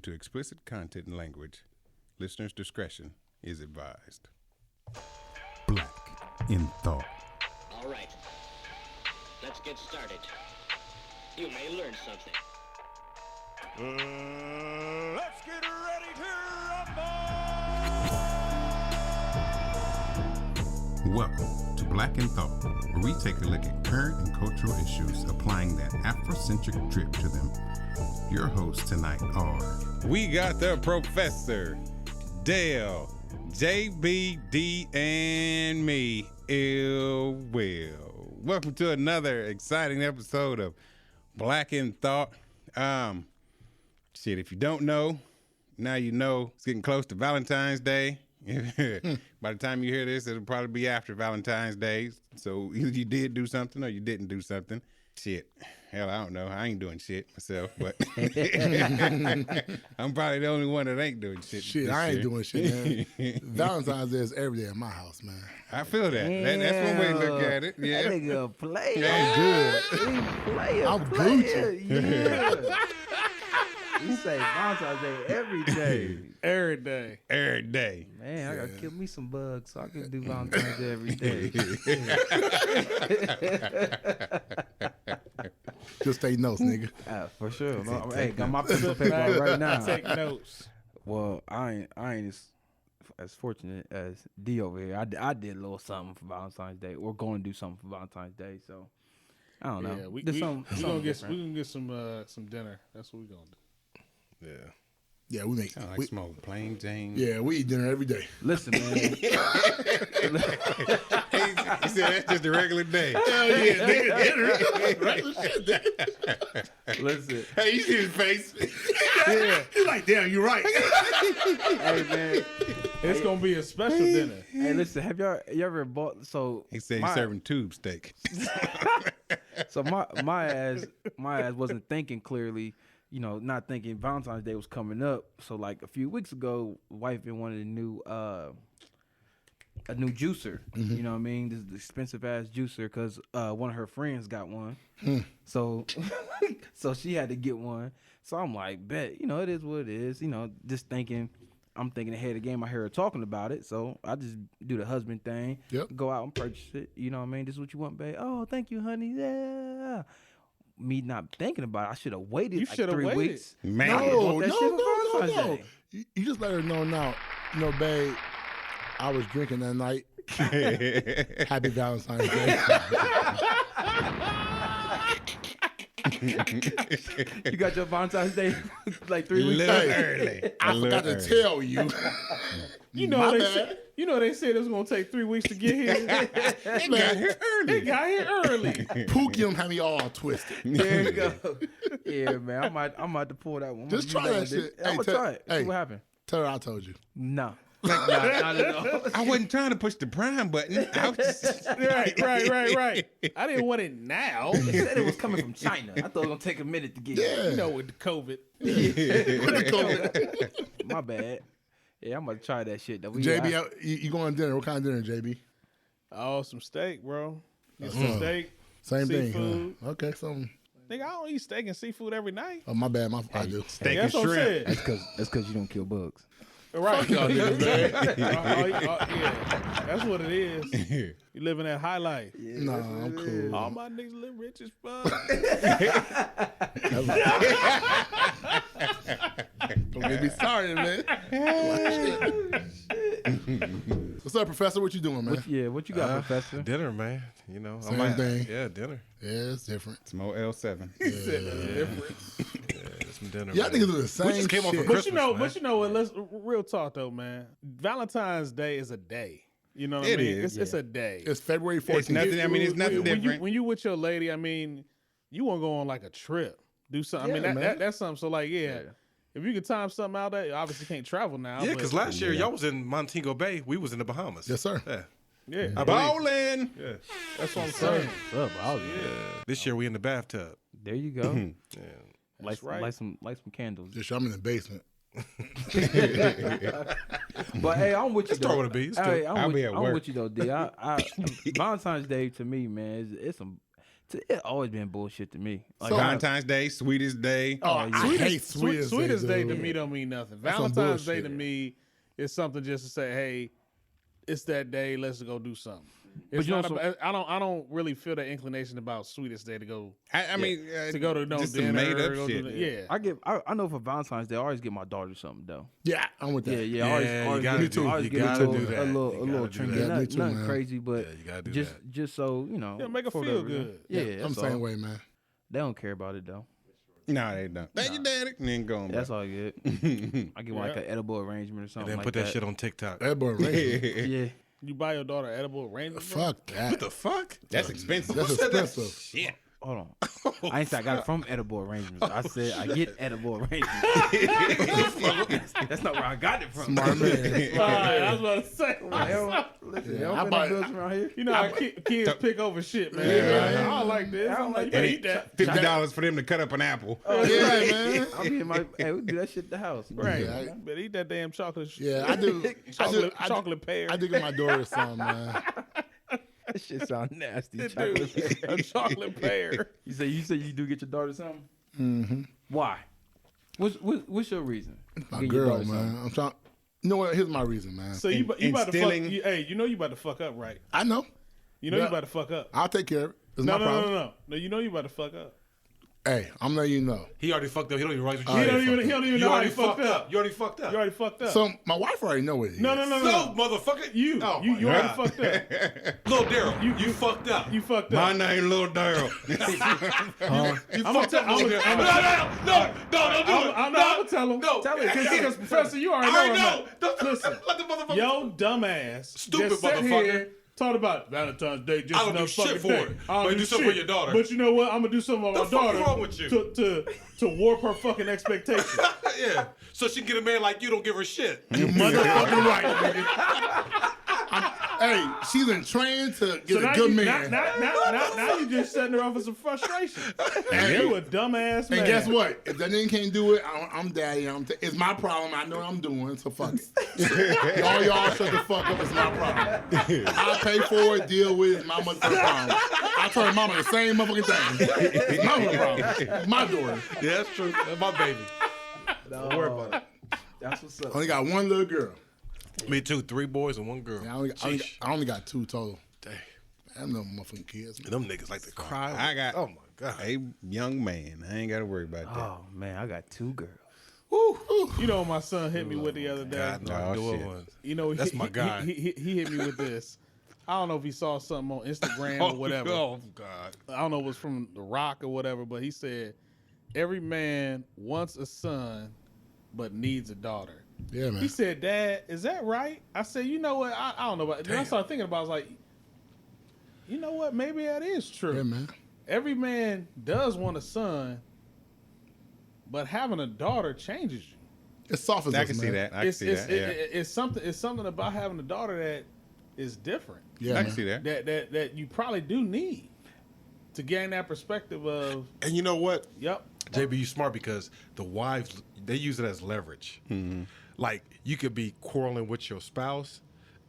due to explicit content and language. Listener's discretion is advised. Black in Thought. All right. Let's get started. You may learn something. Let's get ready to rumble! Welcome to Black in Thought, where we take a look at current and cultural issues, applying that Afrocentric drip to them. Your hosts tonight are... We got the Professor, Dale, JBD, and me, Ill Will. Welcome to another exciting episode of Black in Thought. If you don't know, now you know. It's getting close to Valentine's Day. By the time you hear this, it'll probably be after Valentine's Day. So either you did do something or you didn't do something. Shit. Hell, I don't know. I ain't doing shit myself, but I'm probably the only one that ain't doing shit. Shit, I ain't doing shit, man. Valentine's Day is every day in my house, man. I feel that. That's one way to look at it. Yeah. That nigga a player. I'm good. Yeah. You say Valentine's Day every day. Every day. Every day. Man, I gotta kill me some bugs so I can do Valentine's Day every day. Just take notes, nigga. For sure. Hey, got my pencil paper out right now. Take notes. Well, I ain't as fortunate as D over here. I did a little something for Valentine's Day. We're going to do something for Valentine's Day, so I don't know. Yeah, we gonna get some dinner. That's what we gonna do. Yeah, we make. I like smoke plain Jane. Yeah, we eat dinner every day. Listen, man. He said that's just a regular day. Hell yeah, nigga. Regular shit, nigga. Listen. Hey, you see his face? Yeah. He's like, damn, you're right. Hey, man. It's gonna be a special dinner. Hey, listen. Have you ever bought? So He said he's serving tube steak. So my ass wasn't thinking clearly. You know, not thinking Valentine's Day was coming up. So like a few weeks ago, wife wanted a new juicer. Mm-hmm. You know what I mean? This expensive ass juicer because one of her friends got one. So she had to get one. So I'm like, bet, you know, it is what it is. You know, just thinking. I'm thinking ahead of the game. I hear her talking about it, so I just do the husband thing. Yep. Go out and purchase it. You know what I mean? This is what you want, babe. Oh, thank you, honey. Yeah. Me not thinking about it. I should have waited. You like should have 3 waited. weeks. Man. No. No. You just let her know now. You know, babe, I was drinking that night. Happy Valentine's Day. You got your Valentine's Day like 3 weeks early. I forgot to tell you. You know they said it was gonna take 3 weeks to get here. They got here early. They got here early. Pookie had me all twisted. There you go. Yeah, man. I might to pull that one. Just try that shit. I'm gonna try it. See what happened. Tell her I told you. No. Not at all. I wasn't trying to push the prime button. I was just... Right. I didn't want it now. They said it was coming from China. I thought it was gonna take a minute to get You know, with the COVID. My bad. Yeah, I'm gonna try that shit though. JB, you going to dinner? What kind of dinner, JB? Oh, some steak, bro. Get some steak. Same seafood. thing. Huh? Okay, something. Nigga, I don't eat steak and seafood every night. Oh, my bad. I do. Steak That's and what I shrimp. said. That's because you don't kill bugs. Right. Y'all niggas, man. Yeah, that's what it is. You living that high life. Yeah, Nah, I'm cool. All my niggas live rich as fuck. Don't get me started, man. What's up, Professor? What you doing, man? What you got, Professor? Dinner, man. You know, Same thing. Yeah, dinner. Yeah, it's different. It's more L7. Some dinner. Y'all man. niggas do the same We just came off shit. of But Christmas, you know what? Let's real talk though, man. Valentine's Day is a day. You know what I It mean? is. It's a day. It's February 14th. It's nothing. I mean, it's nothing different. When you with your lady, I mean, you want to go on like a trip, do something. I mean, that's something. So like, yeah. If you could time something out, that you obviously can't travel now. Yeah, because last year y'all was in Montego Bay. We was in the Bahamas. Yes, sir. Yeah. Yeah, Bowling. Yeah. that's what I'm saying. This year we in the bathtub. There you go. Yeah. That's right. Light some candles. Just I'm in the basement. But hey, I'm with you. Let's throw it a beat. Hey, I'll be at I'm work. with you though, D. Valentine's Day to me, man, it's some. It always been bullshit to me. Like, Valentine's Day, Sweetest Day. Oh, I hate Sweetest Day Day, to me don't mean nothing. That's some Valentine's Day bullshit. to me is something just to say, hey, it's that day. Let's go do something. It's you not also- about, I don't really feel that inclination about Sweetest Day to go. I mean, to go to no just some dinner. made up or go shit. to the, I know for Valentine's Day, I always get my daughter something though. Yeah, I'm with that. Yeah. I always you gotta get, do- always you get gotta a do little, that. a You little gotta do trinket. that. Yeah, me too, Nothing man. crazy, but Yeah, you gotta do just that. so you know, Yeah, make her for feel the- good. Yeah, I'm that's the same all. way, man. They don't care about it though. No, they don't. Thank you, Daddy. And then go on. That's bro. all I get. I get like an edible arrangement or And something then like put that shit on TikTok. That boy Ray. Yeah. You buy your daughter edible arrangement? Fuck that. What the fuck? That's expensive. That's expensive. Shit. Hold on. I ain't say I got it from edible arrangements. I said I get edible arrangements. That's not where I got it from. Smart man. I was about to say. Listen, Yeah, y'all I pay buy- no bills around here. You know how kids pick over shit, man. Yeah. I don't like this. I don't like And eat that. $50 for them to cut up an apple. Yeah, man. I'll be in my. Hey, we do that shit at the house. Right. Yeah, But eat that damn chocolate. Yeah, I do. Chocolate pear. I do get my daughter some, man. That shit sound nasty. Dude, Chocolate. a chocolate pear. You say you do get your daughter something? Mm-hmm. Why? What's your reason? My Get your girl, daughter man. something? I'm trying. You know what? Here's my reason, man. So you about to fuck. instilling- Hey, you know you about to fuck up, right? I know. You know Yeah. you about to fuck up. I'll take care of it. It's No, my problem. no. You know you about to fuck up. Hey, I'm letting you know. He already fucked up. He don't even realize what He you don't did. even. He don't even You know how already he fucked up. You already fucked up. You already fucked up. So my wife already know what it is. No. No, motherfucker. You. Oh, you my already God. fucked up. Lil Daryl, you fucked up. You fucked My up. name Lil Daryl. You I'm fucked up, gonna Lil tell- Daryl. No, don't do it. I'm gonna tell him. No. Tell him. Because Professor, you already I know. already I'm know. not. Don't- Listen. Let the motherfucker. Yo, dumbass. Stupid just sat motherfucker. Here, talked about Valentine's Day. Just I don't do another shit fucking for day. it. I don't But you do something shit. for your daughter. But you know what? I'm gonna do something for my The fuck daughter wrong with you? to warp her fucking expectations. Yeah. So she can get a man like you, don't give her shit. You motherfucking right, nigga. Hey, she's in training to get So a good you, man. now you just setting her off with some frustration. And you a dumbass man. And guess what? If that nigga can't do it, I'm daddy. It's my problem. I know what I'm doing, so fuck it. All y'all shut the fuck up. It's my problem. I pay for it, deal with it. It's my motherfucking problem. I told her mama the same motherfucking thing. It's my motherfucking problem. It's my daughter. Yeah, that's true. That's my baby. Don't worry about it. That's what's up. Only got one little girl. Me too. 3 boys and 1 girl. I only got 2 total. Dang. I'm no motherfucking kids. And them niggas like to cry. I got Oh my God. a young man. I ain't got to worry about that. Oh man, I got 2 girls. You know what my son hit me with the other day? God, no, Oh, doing shit. one. You know, That's my guy. He hit me with this. I don't know if he saw something on Instagram or whatever. Oh God. I don't know if it was from The Rock or whatever, but he said, every man wants a son but needs a daughter. Yeah, He man. said, Dad, is that right? I said, you know what? I don't know about it. Then I started thinking about it. I was like, you know what? Maybe that is true. Yeah, man. Every man does want a son, but having a daughter changes you. It's soft as I us, can see man. that. I can see that. Yeah. It's something about having a daughter that is different. Yeah, I man. can see that. That you probably do need to gain that perspective of, And you know what? yep, JB, you smart because the wives, they use it as leverage. Like, you could be quarreling with your spouse,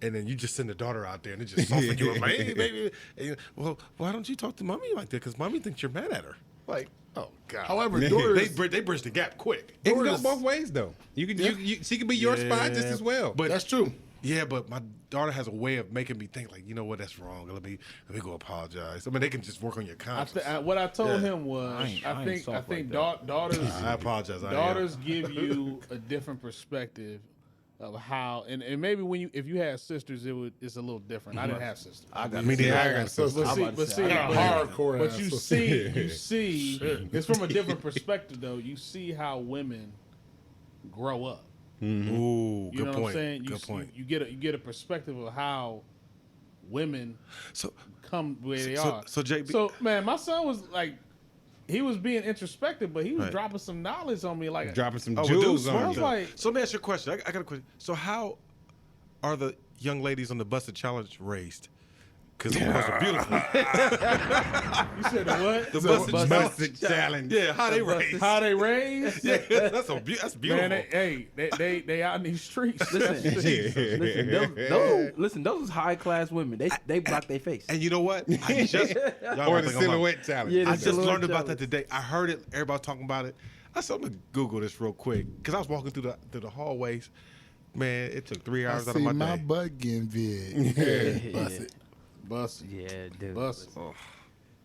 and then you just send the daughter out there, and it just soften you up. Like, hey, baby. And you, well, why don't you talk to mommy like that? Because mommy thinks you're mad at her. Like, oh, God. However, They daughters, They bridge the gap quick. It can go Doris- both ways, though. You can, she can be your spot just as well. But that's true. yeah, but my daughter has a way of making me think, like, you know what, that's wrong. Let me go apologize. I mean, they can just work on your conscience. what I told Yeah. him was, I ain't soft like that. daughters I apologize. daughters give you a different perspective of how, and maybe if you had sisters, it's a little different. I didn't have sisters. I got sisters. But see, about to but say, see, I got but- hardcore But ass you sisters. see, it's from a different perspective though. You see how women grow up. Ooh, You good know point. what I'm saying? Good point. You get a perspective of how women So, come where they So- are. so JB So man, my son was like, he was being introspective, but he was Right. dropping some knowledge on me. Like, Dropping some oh, jewels dude, on I was you. like, so let me ask you a question. I got a question. So how are the young ladies on the Busted Challenge raised? because the boys are beautiful. You said the what? The Busted challenge. Yeah, how they raised. How they raised? Yeah, that's beautiful. Man, they out in these streets. Listen, those is high class women. They block their face. And you know what? I just Or the silhouette challenge. Yeah, I just silhouette learned about challenge. that today. I heard it. Everybody talking about it. I said, I'm gonna Google this real quick because I was walking through the hallways. Man, it took 3 hours out of my day. butt getting big. Yeah, bust it. Bust. Yeah, dude. Bust. Oh.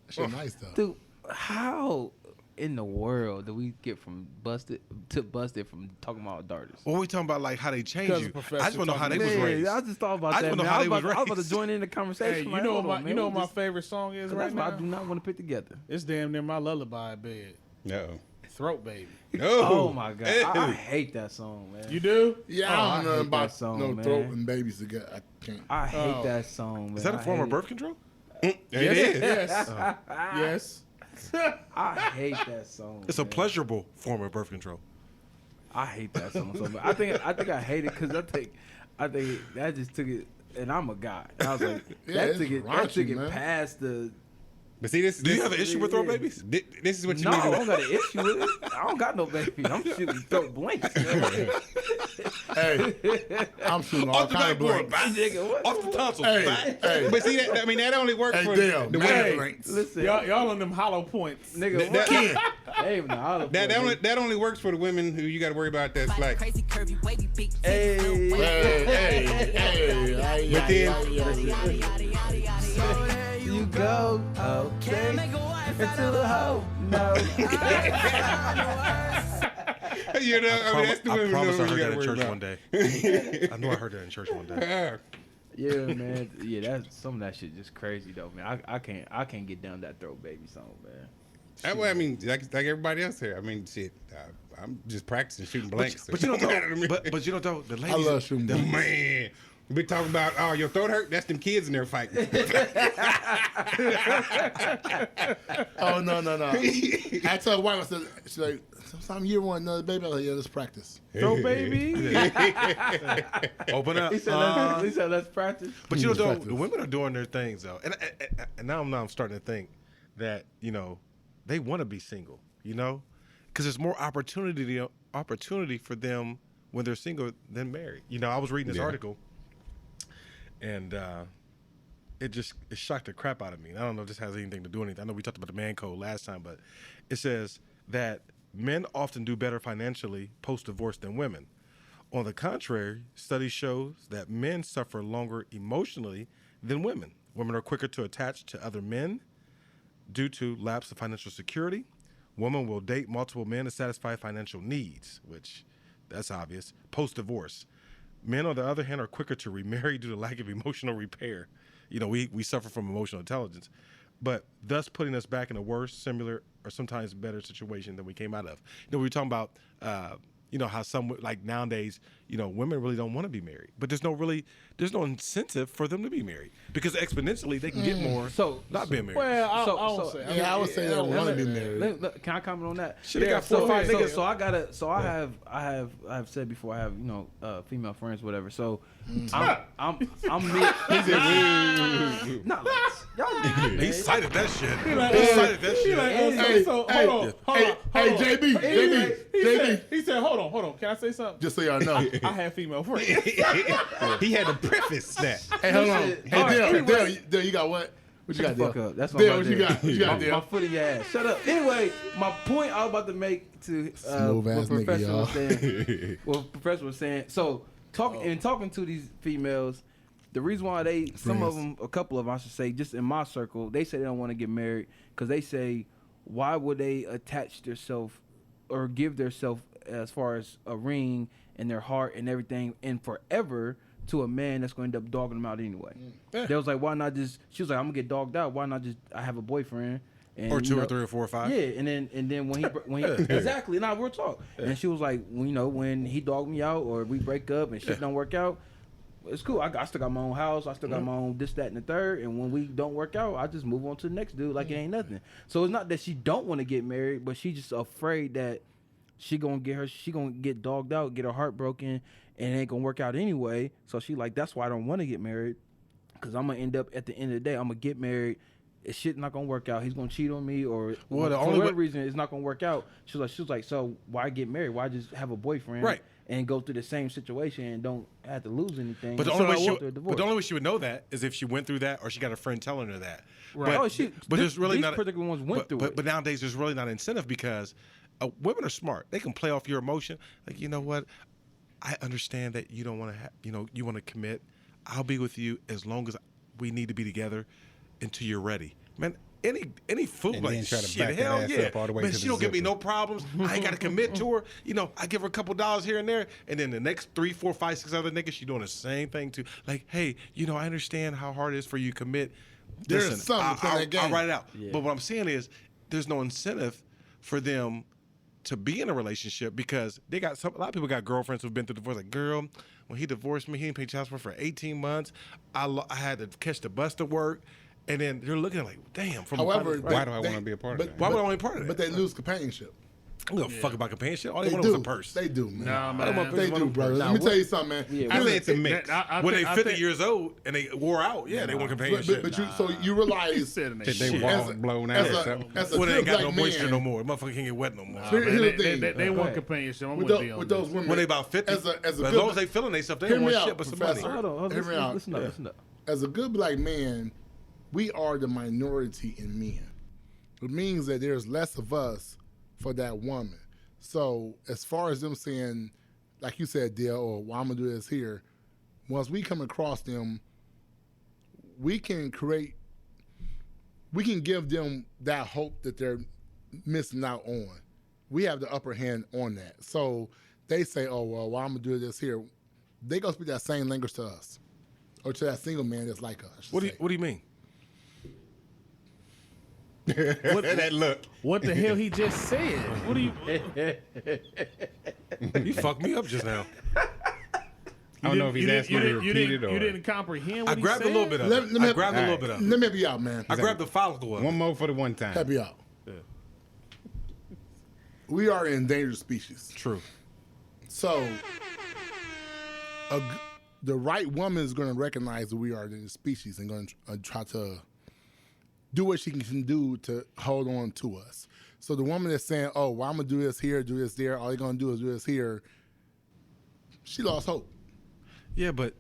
That shit nice though. Dude, how in the world do we get from busted to busted from talking about darters? Well, we talking about like how they change Because you. of Professor I just want to know how they talking was about- raised. I just thought about I that. just wanna Man. know how I they was was about to raised. join in the Hey, conversation. you know what my favorite song is That's right why I now? do not want to put together. It's damn near my lullaby bed. No. Throat Baby. No. Oh my god, I hate that song, man. You do? Yeah, Oh, I I don't know hate about that song, no man. throat and babies together. I can't. I hate Oh. that song, man. Is that a I form hate of birth control? It is. Yes. Yes. I hate that song. It's a man. pleasurable form of birth control. I hate that song so much. I think I hate it because I think that just took it, and I'm a guy. And I was like, Yeah, that it's took it raunchy, man. past the. But see, Do you have an issue with throat babies? This is what you No, need I to don't got an issue with it. I don't got no baby. I'm shooting throat blanks. Hey, I'm shooting all Off the kind of backboard, blanks. Nigga, what? Off the tonsils. Hey, back. hey, But see, that, I mean, that only works hey, for damn, the man, women. blanks. Listen, Y'all on them hollow points. nigga, That- what? Hey, no, I That only works for the women who you got to worry about. That's like, Crazy curvy wavy big Hey. Hey, but then You go, okay, into the hole. No. you know, I mean, that's the I women promise who I you heard got that to in worry church about. one day. I know I heard that in church one day. Yeah, man. Yeah, that's some of that shit just crazy though, man. I can't get down that throat baby song, man. I mean, like everybody else here. I mean, shit. I'm just practicing shooting blanks. But you don't know. But you don't know. The I ladies. love shooting blanks. Man, we talking about, oh, your throat hurt? That's them kids in there fighting. Oh no. I tell wife, I said, she's like, sometime you want another baby. I was like, yeah, let's practice. Throat baby. Open up. He said let's practice. But you know, though, practice. the women are doing their things though, and now I'm starting to think that they want to be single, because there's more opportunity for them when they're single than married. I was reading this article, and it shocked the crap out of me. And I don't know if this has anything to do with anything. I know we talked about the man code last time, but it says that men often do better financially post-divorce than women. On the contrary, study shows that men suffer longer emotionally than women. Women are quicker to attach to other men due to lapse of financial security. Women will date multiple men to satisfy financial needs, which that's obvious, post-divorce. Men, on the other hand, are quicker to remarry due to lack of emotional repair. We suffer from emotional intelligence, but thus putting us back in a worse, similar, or sometimes better situation than we came out of. We were talking about, how some, like nowadays, women really don't want to be married, but there's no incentive for them to be married because exponentially they can get more not being married. Well, I So- won't say. Yeah, I would say they don't want to be married. Can I comment on that? Shit, they got 4 or 5 niggas. I have said before, I have female friends, whatever. So I'm me. Not like y'all. He cited that shit. He like, cited that shit. Hey, hold hey, on. hey, JB. He said, hold on. Can I say something? Just so y'all know. I have female friends. He had to preface that. Hey, hold on. Listen, Hey, all right, Dale, you got what? What you got, Fuck Dale? up. That's what Dale, I'm what about you to got? do. What you got, My Dale? foot in your ass. Shut up. Anyway, my point I was about to make to Smooth ass what nigga, Professor y'all. was saying. What Professor was saying. So talking to these females, the reason why some of them, a couple of them, I should say, just in my circle, they say they don't want to get married because they say, why would they attach themselves or give themselves as far as a ring and their heart and everything and forever to a man that's going to end up dogging them out anyway. They was like, why not just? She was like, I'm gonna get dogged out. Why not just? I have a boyfriend. And, Or 2 or 3 or 4 or 5. Yeah, and then when he exactly, nah, real talk. And she was like, when he dogged me out or we break up and shit don't work out, it's cool. I still got my own house. I still got my own this, that, and the third. And when we don't work out, I just move on to the next dude like it ain't nothing. So it's not that she don't want to get married, but she just afraid that she gonna get dogged out, get her heart broken, and it ain't gonna work out anyway. So she like, that's why I don't want to get married. Because I'm gonna end up at the end of the day, I'm gonna get married. Shit not gonna work out. He's gonna cheat on me, or Well, the for only whatever way- reason, it's not gonna work out. She was like, so why get married? Why just have a boyfriend, Right. and go through the same situation and don't have to lose anything? But the So only I way she walked through a divorce. but the only way she would know that is if she went through that or she got a friend telling her that. Right. Oh, But there's really these not particular ones went through it. But nowadays there's really not incentive because women are smart. They can play off your emotion. Like, you know what? I understand that you don't want to you want to commit. I'll be with you as long as we need to be together until you're ready. Man, any fool And like then try to shit, back that hell ass yeah. up all the way Man, to she the don't give me zipper. no problems. I ain't got to commit to her. I give her a couple dollars here and there, and then the next 3, 4, 5, 6 other niggas, she doing the same thing too. Like, hey, I understand how hard it is for you to commit. There's Listen, something to that game. I'll write it out. Yeah. But what I'm saying is, there's no incentive for them to be in a relationship because they got a lot of people got girlfriends who've been through divorce. Like, girl, when he divorced me, he didn't pay child support for 18 months. I had to catch the bus to work. And then they're looking at like, damn. However, Why do I wanna be a part of that? Why would I want to be part of that? But they lose companionship. I don't give a fuck about companionship. All they, They want was do. a purse. They do, man. Nah, I don't want man. pussy, They want do, a brother. purse. Let me tell you something, man. Yeah, I say it's a mix. When they 50 years old and they wore out, yeah, they want companionship. But you realize He said in that That they shit. wall blown out as or a, something. as a Well, they good ain't got black no moisture man, no more. Motherfucker can't get wet no more. Nah, Here's man, the they thing. want Right. companionship. I'm with, with those, D on with this. those women, When they about 50, as a but as good long as they feeling themselves, they Hear don't me want out, shit but some Professor. money. Hold on, Hear me out. listen up. As a good black man, we are the minority in men. It means that there's less of us for that woman. So as far as them saying, like you said, Dale, or well, I'm gonna do this here, once we come across them, we can give them that hope that they're missing out on. We have the upper hand on that. So they say, oh, well, I'm gonna do this here. They gonna speak that same language to us. Or to that single man that's like us. I should What do say. you mean? That look. What the hell he just said? What do you? You fucked me up just now. I don't know if he's asking me to repeat it or. You didn't comprehend what I he grabbed said? a little bit of Let- it. let me- I grabbed a little Alright. bit of it. Let me help you out, man. I grabbed the follicle of One it. more for the one time. Help you out. We are an endangered species. True. So the right woman is going to recognize that we are the species and going to try to do what she can do to hold on to us. So the woman that's saying, oh, well, I'm going to do this here, do this there, all you're going to do is do this here, she lost hope. Yeah, but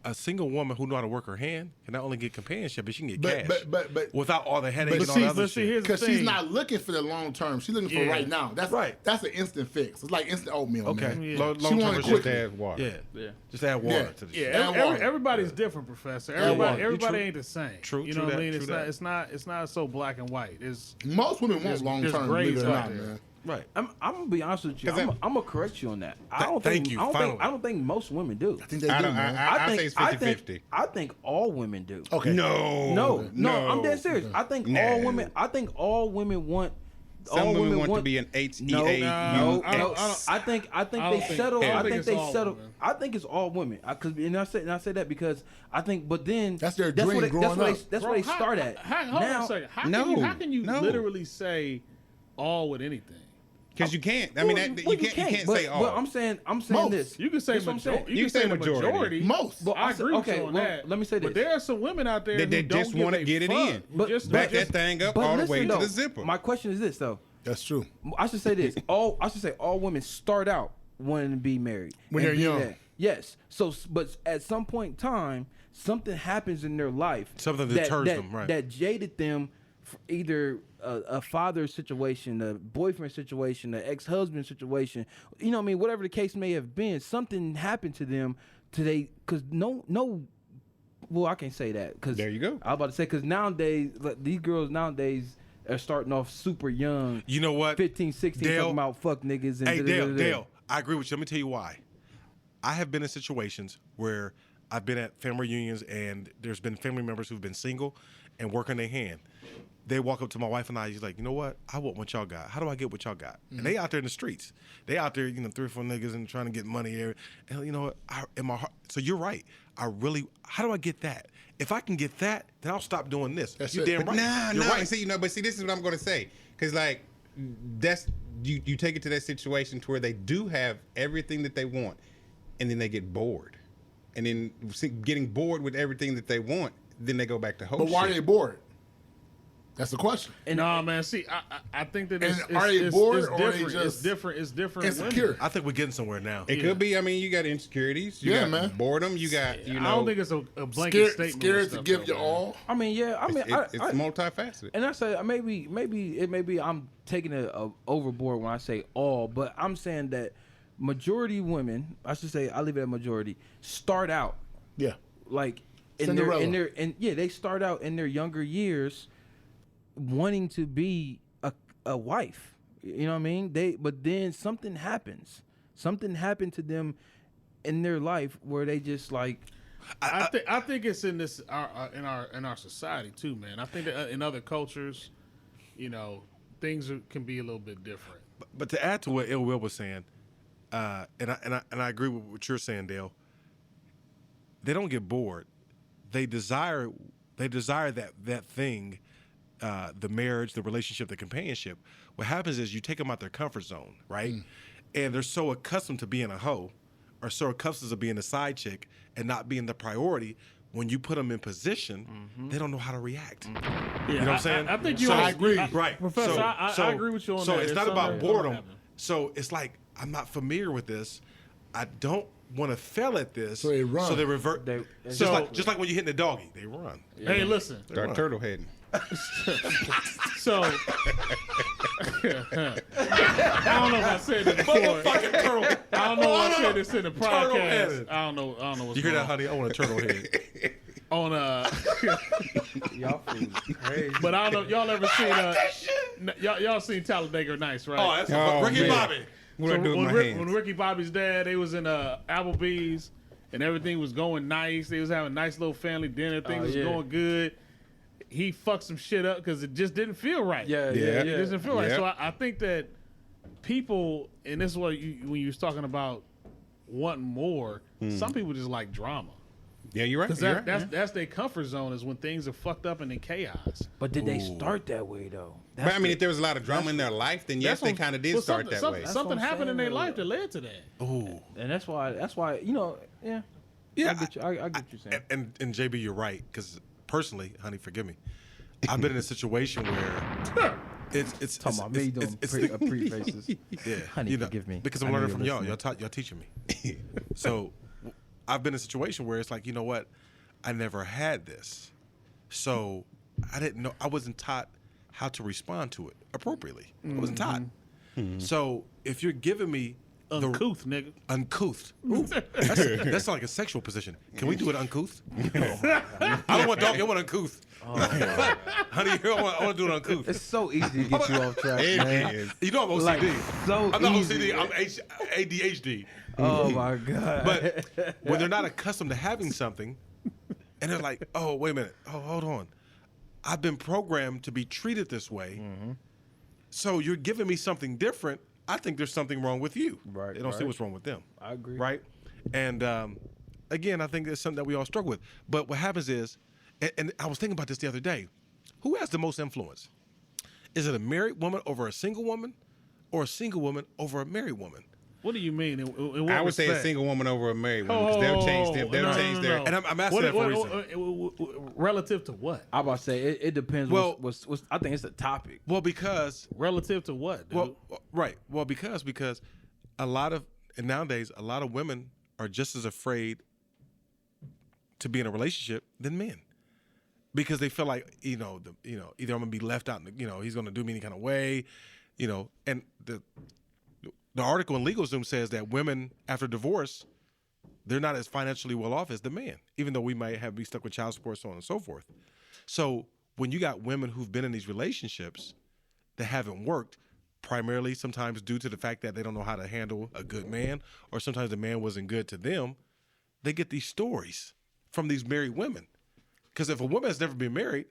a single woman who know how to work her hand can not only get companionship, but she can get But- cash. but- without all the headaches but and all the see, other but see, shit. here's the Because thing. she's not looking for the long term. She's looking for Yeah. right now. That's Right. That's an instant fix. It's like instant oatmeal, Okay. man. Yeah. Long She term wanted is quick- just Add water. yeah. Just add water Yeah. to the Yeah, shit. Add water. everybody's different, Professor. water. Everybody, You everybody true. ain't the same. True, You true know what I that, mean? true It's not so black and white. It's Most women want There's- long there's term, believe grays it or out not, there. man. Right. I'm gonna be honest with you. 'Cause I'm gonna correct you on that. Thank you, I don't finally. think. I don't think most women do. I think they I do, don't. man. I say it's 50-50. I think all women do. Okay. No, I'm dead serious. I think No. all women. I think all women want. Some all women want to be an HEA. No, no. I think I they don't think- settle. I don't I think think it's they all settle. women. I think it's all women. And I say that because I think. But then That's their that's dream what they, growing that's where up. they, that's Bro, where they how- start at. Hold on a second. How can you No. literally say all with anything? Because you can't. I mean, Well, you can't but, say all. But I'm saying Most. this. You can say That's what I'm saying. majority. You can say the majority. Most. But I agree with okay, you on well, that. let me say But this. there are some women out there That who don't just give wanna a get it fuck. in. But- Just- Back just- that thing up But all the listen, way to though, the zipper. My question is this though. That's true. I should say this. I should say all women start out wanting to be married When and they're be young. that. Yes. So, but at some point in time, something happens in their life. Something deters them, right. That jaded them for either a father situation, a boyfriend situation, an ex-husband situation. You know what I mean? Whatever the case may have been, something happened to them today. Because no. Well, I can't say that. Because There you go. I was about to say because nowadays, like, these girls nowadays are starting off super young. You know what? 15, 16, Dale, talking about fuck niggas and Hey, da-da-da-da-da. Dale, I agree with you. Let me tell you why. I have been in situations where I've been at family reunions and there's been family members who've been single and working their hand. They walk up to my wife and I, he's like, you know what? I want what y'all got. How do I get what y'all got? And they out there in the streets. They out there, 3 or 4 niggas and trying to get money here. And you know what? In my heart, so you're right. How do I get that? If I can get that, then I'll stop doing this. That's You're it. damn But right. nah. You're right. See, this is what I'm going to say. Because, like, that's you take it to that situation to where they do have everything that they want, and then they get bored. and then getting bored with everything that they want, then they go back to host. But why are they bored? That's the question. No, man. See, I think that it's are they bored it's or are they different. just It's different. It's different. insecure? women. I think we're getting somewhere now. It could be. I mean, you got insecurities. You got man. boredom. You got, you know. I don't think it's a blanket statement. Scared with to stuff, give though, you man. all. I mean, yeah. I mean, it's multifaceted. and I say maybe I'm taking it overboard when I say all, but I'm saying that majority women, I should say, I leave it at majority, start out Yeah. like Cinderella. they start out in their younger years wanting to be a wife. You know what I mean? But then something happens. Something happened to them in their life where they just like. I think it's in this in our society too, man. I think that in other cultures, you know, things can be a little bit different. But to add to what Ill Will was saying, and I agree with what you're saying, Dale. They don't get bored. They desire that thing, the marriage, the relationship, the companionship. What happens is you take them out their comfort zone, right? And they're so accustomed to being a hoe, or so accustomed to being a side chick and not being the priority. When you put them in position, they don't know how to react. Yeah, You know what I'm saying? I think you. I agree. Right, Professor. I agree with you on so that. it's There's not about something boredom. happening. So it's like I'm not familiar with this. I don't want to fail at this. So they run. So they revert. Just like when you're hitting the doggy, they run. Hey, listen. Start turtle heading. So I don't know if I said this before. Fucking turtle. I don't know if I said this in the podcast. Turtle-headed. I don't know what's You hear going that, honey? I want a turtle head. on Y'all fools crazy. but I don't know if y'all ever seen y'all seen Talladega Nights, right? Oh, that's Oh, Ricky man. Bobby. What I do with when, my when hands? Ricky Bobby's dad, they was in Applebee's and everything was going nice. They was having a nice little family dinner. Things was yeah. going good. He fucked some shit up because it just didn't feel right. Yeah. It doesn't feel right. Yeah. So I think that people, and this is what when you was talking about wanting more, some people just like drama. Yeah, you're right. Because You're right. that's their comfort zone is when things are fucked up and in chaos. But did they start that way though? But I mean, if there was a lot of drama in their life, then yes, they kind of did start that way. Something what I'm happened in their saying, life that led to that. Ooh. And that's why you know, yeah. Yeah. I get you. I get what you're saying. And JB, you're right. Because personally, honey, forgive me. I've been in a situation where it's Talking about me doing prefaces. yeah, Honey, you know, forgive me. because I I'm know learning you're from y'all. listening. Y'all teaching me. So I've been in a situation where it's like, you know what? I never had this, so I didn't know. I wasn't taught how to respond to it appropriately. I wasn't taught. So if you're giving me Uncouth, nigga. uncouth, ooh, that's like a sexual position. Can we do it uncouth? I don't want dog. I want uncouth. Honey, I want to do it uncouth. It's so easy to get you off track, man. is. You know I'm OCD. Like, so I'm not easy. OCD. I'm ADHD. Oh my god. But when they're not accustomed to having something, and they're like, "Oh, wait a minute. Oh, hold on. I've been programmed to be treated this way. So you're giving me something different. I think there's something wrong with you. Right, They don't see right. what's wrong with them. I agree. Right? And again, I think it's something that we all struggle with. But what happens is, and I was thinking about this the other day, who has the most influence? Is it a married woman over a single woman, or a single woman over a married woman? What do you mean? In what I would say a respect? single woman over a married woman because they'll change them. They'll change their. And I'm asking that for a reason. Relative to what? I'm about to say it depends. Well- what's I think it's the topic. Well, because Relative to what, dude? Well, right. Well, because a lot of and nowadays a lot of women are just as afraid to be in a relationship than men, because they feel like either I'm gonna be left out. He's gonna do me any kind of way, And the article in LegalZoom says that women after divorce, they're not as financially well off as the man, even though we might be stuck with child support, so on and so forth. So when you got women who've been in these relationships that haven't worked, primarily sometimes due to the fact that they don't know how to handle a good man, or sometimes the man wasn't good to them, they get these stories from these married women. Because if a woman has never been married,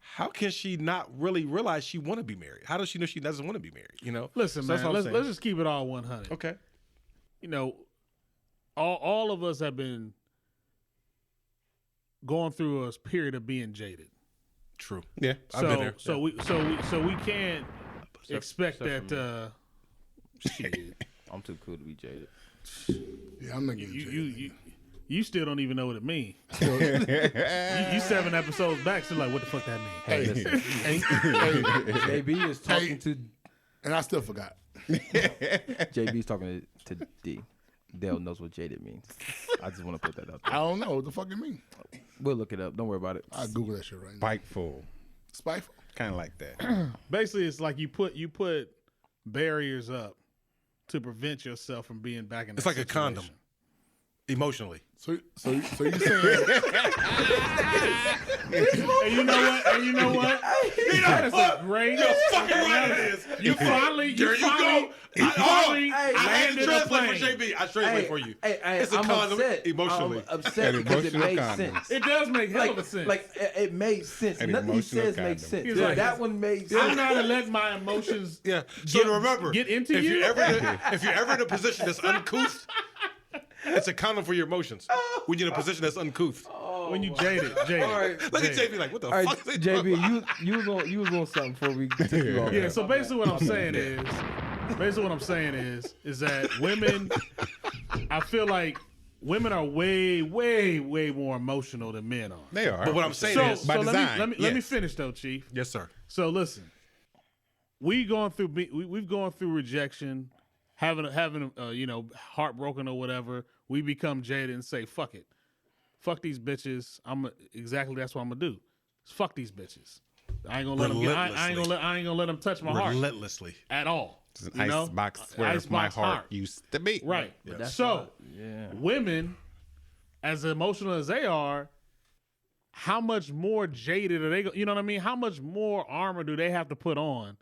how can she not really realize she want to be married? How does she know she doesn't want to be married? Listen, So that's man. what I'm Let's saying. just keep it all 100. Okay. All of us have been going through a period of being jaded. True. Yeah. I've been there. So we can't expect that. Shit. I'm too cool to be jaded. Yeah, I'm not getting jaded. You still don't even know what it means. You 7 episodes back, so like, what the fuck that mean? Hey, JB is talking to and I still forgot. JB's talking to D. Dale knows what jaded means. I just want to put that out I there. don't know what the fuck it mean. We'll look it up. Don't worry about it. I'll Google that shit right now. Spiteful. Spiteful? Kind of like that. Basically, it's like you put barriers up to prevent yourself from being back in. It's that like a condom. situation. Emotionally. So you saying And you know what? That is a great. You're fucking right it is. You finally There you go. I I had to landed a translate for plane. JB. I translate for you. It's a condom emotionally. I'm upset because it emotional made condom. sense. It does make hell of a sense. Like it made sense. An Nothing he emotional says condom. makes sense. He's like, that one made I'm sense. not gonna let my emotions. Yeah. So to remember, get into if you? you're ever in a position that's uncouth, it's a condom for your emotions. When you're in a position that's uncouth. When you jaded. All right, Look at JB like, what the all right, fuck is he talking about? JB, you was on something before we took you off. Yeah, so basically what I'm saying is that women, I feel like women are way, way, way more emotional than men are. They are. But what I'm saying So, is, by so design, let me yes. finish though, Chief. yes, sir. So listen, we've gone through rejection, having heartbroken or whatever. We become jaded and say, fuck it. Fuck these bitches. That's what I'm gonna do. Fuck these bitches. I ain't gonna let them. I ain't gonna let them touch my heart Relentlessly. at all. It's an icebox where Icebox my heart heart. used to be. Right. that's So yeah. women, as emotional as they are, how much more jaded are they? You know what I mean? How much more armor do they have to put on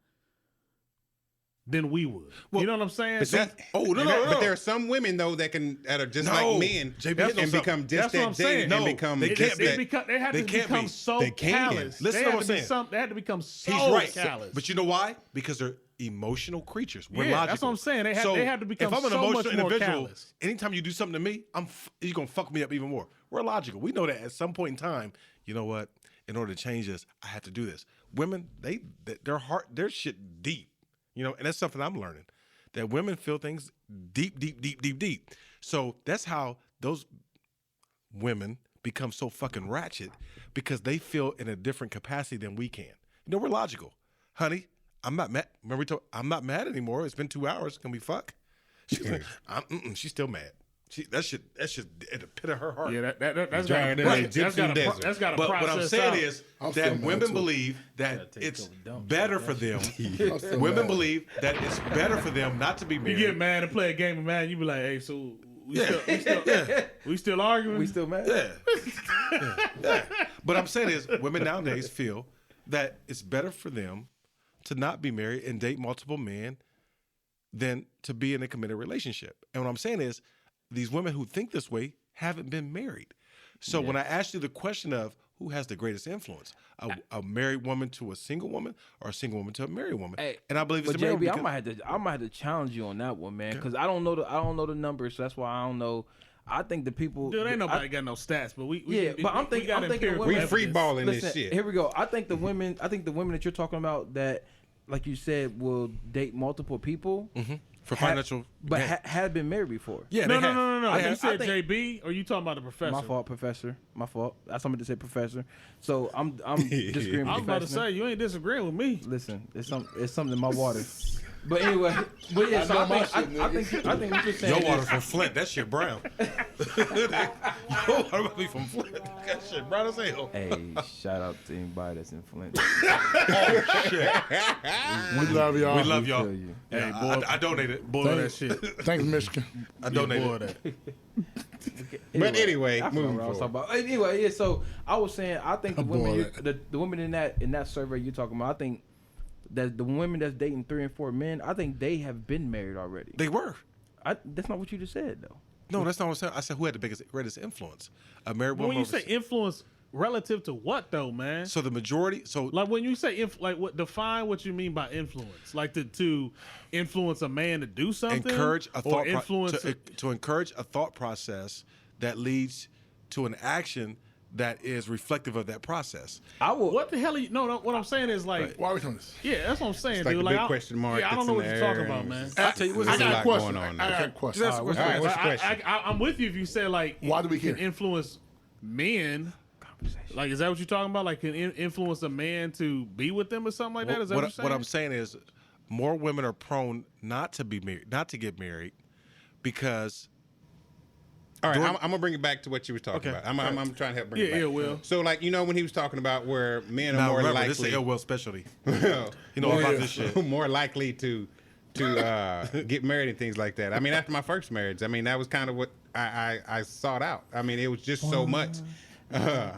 than we would? Well, you know what I'm saying? But that, no. But there are some women though that are just No. like men JB, and that's become just what I'm that saying. jaded No, and become they can't just be. that. They have They to can't become be. so They can. callous. Listen they to what have I'm to be saying. They had to become so He's right. callous. But you know why? Because they're emotional creatures. We're Yeah, logical. that's what I'm saying. They have to become if I'm an so emotional much more individual, callous. anytime you do something to me, you're going to fuck me up even more. We're logical. We know that at some point in time, you know what? In order to change this, I have to do this. Women, their shit deep, and that's something I'm learning. That women feel things deep, deep, deep, deep, deep. So that's how those women become so fucking ratchet because they feel in a different capacity than we can. We're logical. Honey, I'm not mad. Remember we talked, I'm not mad anymore. It's been 2 hours. Can we fuck? She's like, she's still mad. That shit at the pit of her heart. Yeah, that's Driving got in the Egyptian desert. that's got to But process what I'm saying out. is I'm still that mad, women too. believe that it's dump. better for them. I'm still Women mad. believe that it's better for them not to be You married. get mad and play a game of Madden, you be like, hey, so Yeah. we still arguing? We still mad? Yeah. But I'm saying is, women nowadays feel that it's better for them to not be married and date multiple men than to be in a committed relationship. And what I'm saying is, these women who think this way haven't been married. So when I asked you the question of who has the greatest influence, a married woman to a single woman or a single woman to a married woman, Hey, and I believe it's But a married JB, woman. I might have to challenge you on that one, man, because I don't know the numbers. So that's why I don't know. I think the people. Dude, ain't nobody got no stats, but we But I'm thinking empirical We women- evidence. free balling this Listen, shit. here we go. I think the women that you're talking about that, like you said, will date multiple people. for financial, but had been married before. yeah, No. they have. You I said think- JB, or you talking about the professor? My fault, professor. My fault. I somebody to say professor. So I'm disagreeing with I was about to professor. say you ain't disagreeing with me. Listen, it's something in my water. But anyway, yeah. So know my I shit, think what you're saying. Your water is- from Flint, that shit brown. Your water must be from Flint. That shit brown as hell. Hey, shout out to anybody that's in Flint. We love y'all. We love y'all. Feel you. Hey, Yeah, boy, I donated. boy, that shit. Thanks, Michigan. I Boy, donated. that. But anyway, I forgot moving what I was forward. talking about. Anyway, yeah. So I was saying, I think the women, Boy. the women in that survey you're talking about, I think that the women that's dating 3 and 4 men, I think they have been married already. They were. That's not what you just said though. No, that's not what I said. I said who had the greatest influence? A married But woman. when you say influence, relative to what though, man? so the majority. So Like when you say what define what you mean by influence? Like to influence a man to do something, encourage a or thought influence. to encourage a thought process that leads to an action that is reflective of that process. I will. What the hell are you? No, what I'm saying is like, Why are we doing this? yeah, that's what I'm saying, like dude. a Like, big question mark Yeah, I don't that's know in what the you're air talking about, and- man. I'll tell you what. I There's a got a lot question. going on I there. got a question. Just All right, what's the question? I'm with you if you say like, Why do we can care? influence men? Like, is that what you're talking about? Like, can influence a man to be with them or something like that? Is that what you're saying? What I'm saying is, more women are prone not to be married, not to get married, because. All right, I'm gonna bring it back to what you were talking Okay. about. I'm trying to help bring it back. Yeah, Will. So, like, you know, when he was talking about where men are Now more remember, likely, this is Will specialty. you know about this shit. more likely to get married and things like that. I mean, after my first marriage, I mean, that was kind of what I sought out. I mean, it was just so much. Yeah,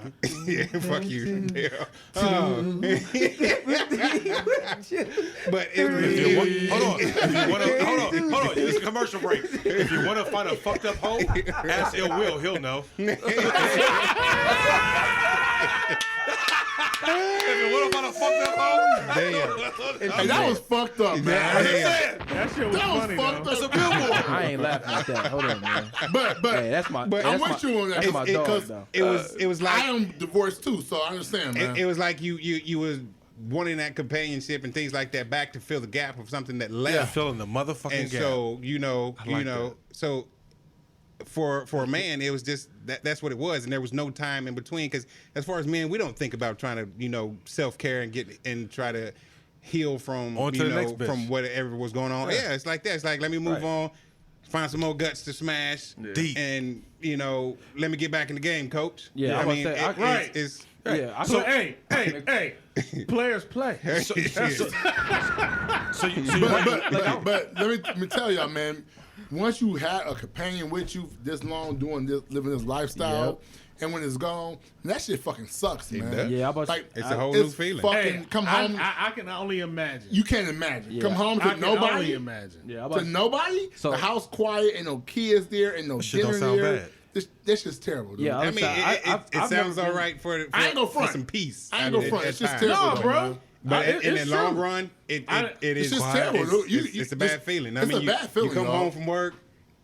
fuck you. Yeah. But Hold on. This is a commercial break. If you want to find a fucked up hoe, ask Ill Will. He'll know. If you want to find a fucked up hoe, damn. Hey, that was fucked up, man. That shit was That was funny, fucked though. up. It's a billboard. I ain't laughing at that. Hold on, man. But Hey, that's my. I'm that's with my, you on that. That's my dog, Because though. It was like I am divorced too, so I understand, man. it was like you was wanting that companionship and things like that back to fill the gap of something that left. filling the motherfucking And gap. so like that. so for a man, it was just that's what it was, and there was no time in between. Because as far as men, we don't think about trying to self care and get and try to heal from On to the next bitch. from whatever was going on. Yeah, it's like that. It's like let me move on, find some more guts to smash, Deep. and let me get back in the game, coach. Yeah, I I was mean, about to say, right. it's Yeah, I So, could- hey, players play. So you But let me tell y'all, man. Once you had a companion with you this long, doing this, living this lifestyle, and when it's gone, that shit fucking sucks, man. does. Yeah, I about to- Like It's a whole new feeling. Fucking come home. I can only imagine. You can't imagine. Yeah. Come home I to can only nobody. imagine. Yeah, I To about to- nobody. So- The house quiet and no kids there and no shit dinner don't sound there. bad. This shit's terrible, dude. Yeah, I mean, it I've sounds never all been- right for I ain't gonna for front. some peace. I ain't gonna front. at It's just times. terrible, No, though, bro. man. But in the It's long true. run, it It's is just quiet. terrible. It's a bad feeling. I it's mean, a bad feeling, you come dog. home from work,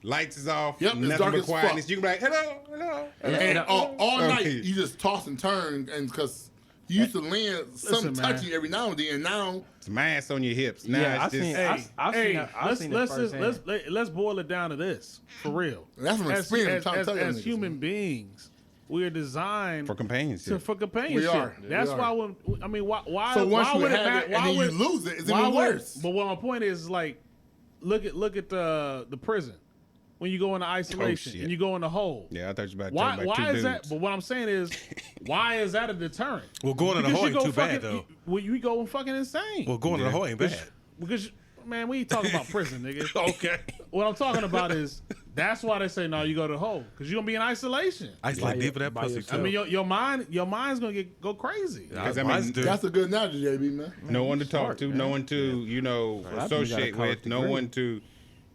lights is off, Yep, it's nothing dark but as quietness. fuck. You can be like, hello. And all night Okay. you just toss and turn, and because you used to land something man. touching every now and then, and now It's mass on your hips. Now Yeah, it's just. I've seen that. I've seen it let's firsthand. let's boil it down to this for real. That's from experience. I'm trying to tell you as niggas, human man. beings, we are designed for companionship. for companionship. We are. That's We why are. when I mean why So once why you would it have matter? it and then you lose it, it's even worse. But what my point is like look at the prison when you go into isolation shit. and you go in the hole. Yeah, I thought you were about to Why talk about two is that? dudes. But what I'm saying is, why is that a deterrent? Well, going to the Because hole you ain't go too bad, fucking- though. Well, you go fucking insane. Well, going to the hole ain't bad. Because man, we ain't talking about prison, nigga. Okay. What I'm talking about is that's why they say no, you go to the hole because you're gonna be in isolation. Isolate deep in that by pussy, yourself. I too. mean, your mind's gonna go crazy. Because, I Mine's mean, do. that's a good analogy, JB, man. no one to talk smart, to, man. no one to, I got a associate college with, no degree. one to,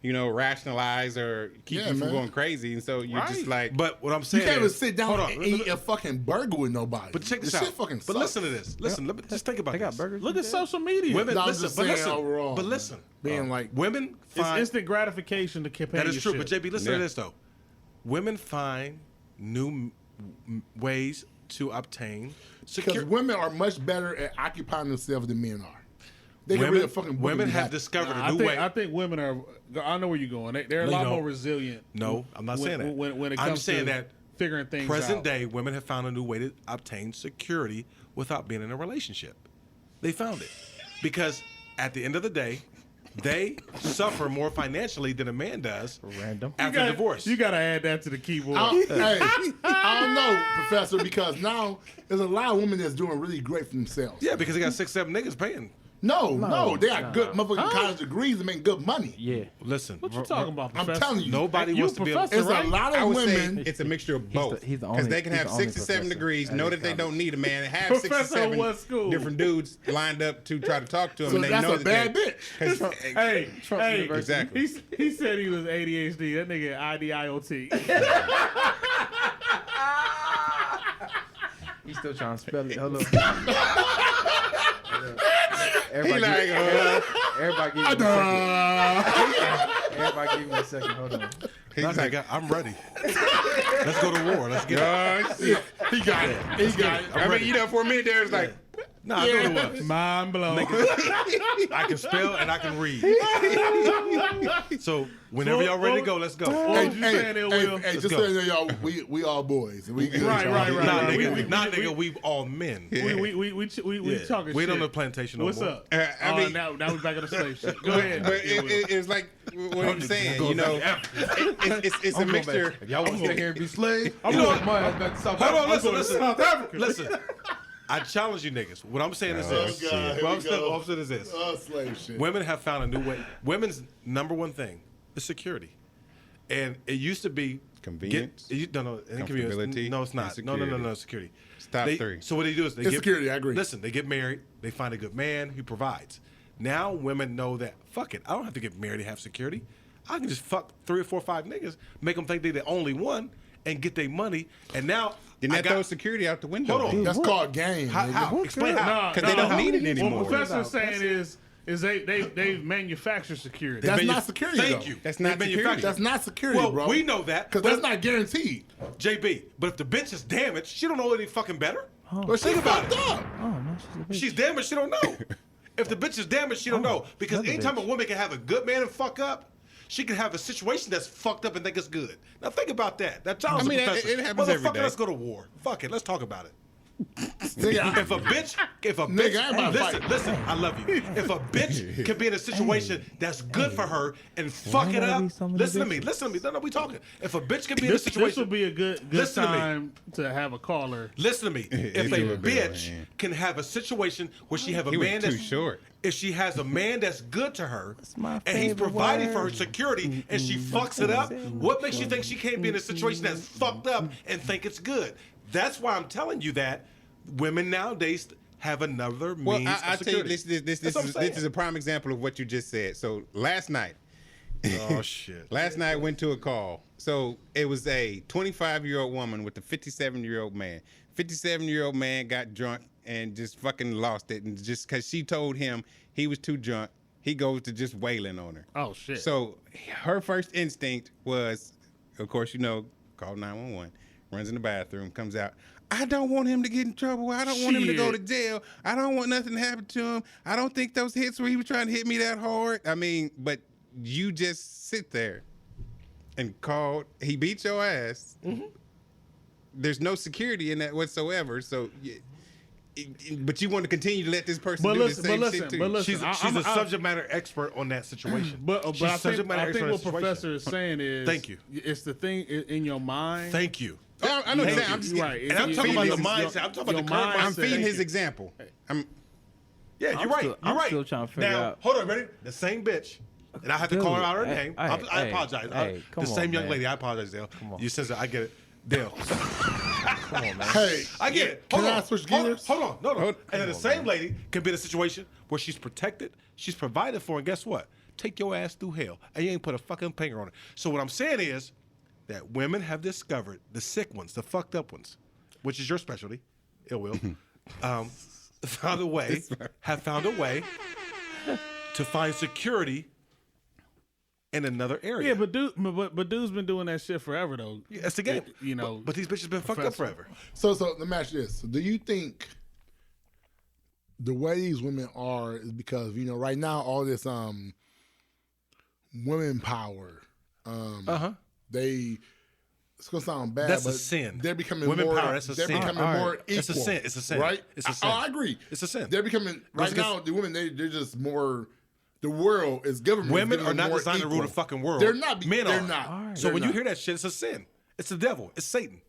rationalize or keep Yeah, you from man. going crazy. And so you're just like, But what I'm You saying can't even is, sit down hold on, and eat a fucking burger with nobody. But check this shit out. fucking But sucks. listen to this. Listen, let me just think about They got this. burgers. Look at social media. Women, No, I'm listen, just but saying listen, overall, but man. listen. Being like, Women it's find instant gratification to that companionship. is true. But JB, listen Yeah. to this though. Women find new ways to obtain because security. women are much better at occupying themselves than men are. They can read a fucking book Women and be have happy. discovered I a new think, way. I think women are. I know where you're going. They're a No, lot you more don't. resilient. No, I'm not saying that. When it I'm comes saying to that figuring things present out. day, women have found a new way to obtain security without being in a relationship. They found it because at the end of the day, they suffer more financially than a man does Random. after divorce. You gotta add that to the keyboard. I don't know, Professor, because now there's a lot of women that's doing really great for themselves. Yeah, because they got 6-7 niggas paying. No, they got good motherfucking college degrees and make good money. Yeah. Listen, What you talking about, I'm Professor? telling you. nobody You wants to be able professor, It's right? a lot I of would women. say it's a mixture of both. he's the Because only- they can he's have the only 6 to 7 professor degrees, at know his that they don't college. need a man, and have 6 to Professor of 7 what school? different dudes lined up to try to talk to them. So and they that's know a that bad they- bitch. 'cause- Hey, hey, Exactly. He said he was ADHD. That nigga IDIOT. He's still trying to spell it. Hold on. He Everybody, like, everybody give me a second. Everybody give me a second. Hold on. he's like, I'm ready. Let's go to war. Let's get it. oh shit. He got it. He got it. I mean, you know, for a minute there, it's like, No, I know it was. Mind blown. I can spell and I can read. So whenever y'all ready to go, let's go. What you saying there, Will? Hey, just go. so you know, y'all, we all boys. And we good. Right. Nah, We- nigga, we all men. We talking We shit. on the plantation no What's more. up? I mean- now we back on the slave shit. Go ahead. But it's like what I'm saying, you know, it's a mixture. Y'all want to stay here and be slaves? I'm You know going my ass back to South Hold on, Africa. listen. South Africa. Listen. I challenge you niggas. What I'm saying is Oh, this. God, here What we go. I'm saying is this. Oh, slave shit. Women have found a new way. Women's number one thing is security. And it used to be Convenience? inconvenience. Comfortability, No, it's not. and No, security. security. It's top three. So what they do is they It's get security, I agree. Listen, they get married, they find a good man who provides. Now women know that, fuck it, I don't have to get married to have security. I can just fuck 3 or 4 or 5 niggas, make them think they're the only one, and get their money. And now Then I that got throws security out the window. Hold on. That's called game. how? nigga. Explain how. Nah, 'Cause they don't need it anymore. What Professor's saying is they manufacture security. That's not security, Thank though. you. That's not They security. manufacture. That's not security, Well, bro. we know that. Because that's not guaranteed. JB. But if the bitch is damaged, she don't know any fucking better. But she Think about fucked it. up. Oh, no, she's a bitch. She's damaged, she don't know. If the bitch is damaged, she don't know. Because another anytime a bitch. woman can have a good man and fuck up, she can have a situation that's fucked up and think it's good. Now think about that. That challenge I mean, professor. it happens every Motherfucker, day. let's go to war. Fuck it, let's talk about it. Nigga, If a bitch, Nigga, I ain't about to fight. listen, I love you. If a bitch can be in a situation that's good for her and fuck it gotta up, be so many listen to me. bitches? No, we talking. If a bitch can be in a This situation, would be a good Listen to me. time to have a caller. listen to me. If do a a bit, bitch man. can have a situation where she have a He was man too that's short. if she has a man that's good to her my and he's favorite providing for her word. security and she fucks it up, what makes you think she can't be in a situation that's fucked up and think it's good? That's why I'm telling you that women nowadays have another means Well, of I tell you, security. this That's what I'm saying. is a prime example of what you just said. So last night, Oh shit. Last night went to a call. So it was a 25-year-old woman with a 57-year-old man. 57-year-old man got drunk and just fucking lost it. And just because she told him he was too drunk, he goes to just wailing on her. Oh shit. So her first instinct was, of course, you know, call 911, runs in the bathroom, comes out. I don't want him to get in trouble. I don't want him to go to Shit. jail. I don't want nothing to happen to him. I don't think those hits where he was trying to hit me that hard. I mean, but you just sit there and called. He beat your ass. Mm-hmm. There's no security in that whatsoever. So, but you want to continue to let this person But do listen, the same but shit listen, too. but listen. She's a subject matter expert on that situation. But She's I subject think, matter I expert think on what that Professor is saying is, Thank you. It's the thing in your mind. Thank you. Oh, I know Thank exactly. I'm you. just Right. And I'm talking about feeding the his- mindset. I'm talking about the your current mindset. I'm feeding Thank his you. example. Yeah, you're I'm right. still- You're I'm right. still trying to figure now, out. hold on, ready? The same bitch. And I have to call her out her name. I hey, apologize. hey, come the on, same young man. lady. I apologize, Dale. You said that. I get it. Dale. Come on, man. Hey, I get it. Can Hold I on. switch Hold on. gears? Hold on. No. Hold- And then the same lady can be in a situation where she's protected, she's provided for, and guess what? Take your ass through hell. And you ain't put a fucking finger on it. So what I'm saying is that women have discovered the sick ones, the fucked up ones, which is your specialty, ill will, have found a way to find security in another area. Yeah, but dude's been doing that shit forever though. Yeah, that's the game. You know, but these bitches been fucked up Professor. forever. So let me ask you this. Do you think the way these women are is because, you know, right now all this women power, they, it's gonna sound bad, That's a but sin. they're becoming Women more, power, that's a they're sin. becoming All right. more equal. It's a sin. It's a sin. Right? It's a sin. I agree. It's a sin. They're becoming, right Because- now, the women, they're just more, the world is government. Women is are getting not more designed to rule equal. the fucking world. They're not. Men they're are. not. All right. So They're when you not. hear that shit, it's a sin. It's the devil. It's Satan.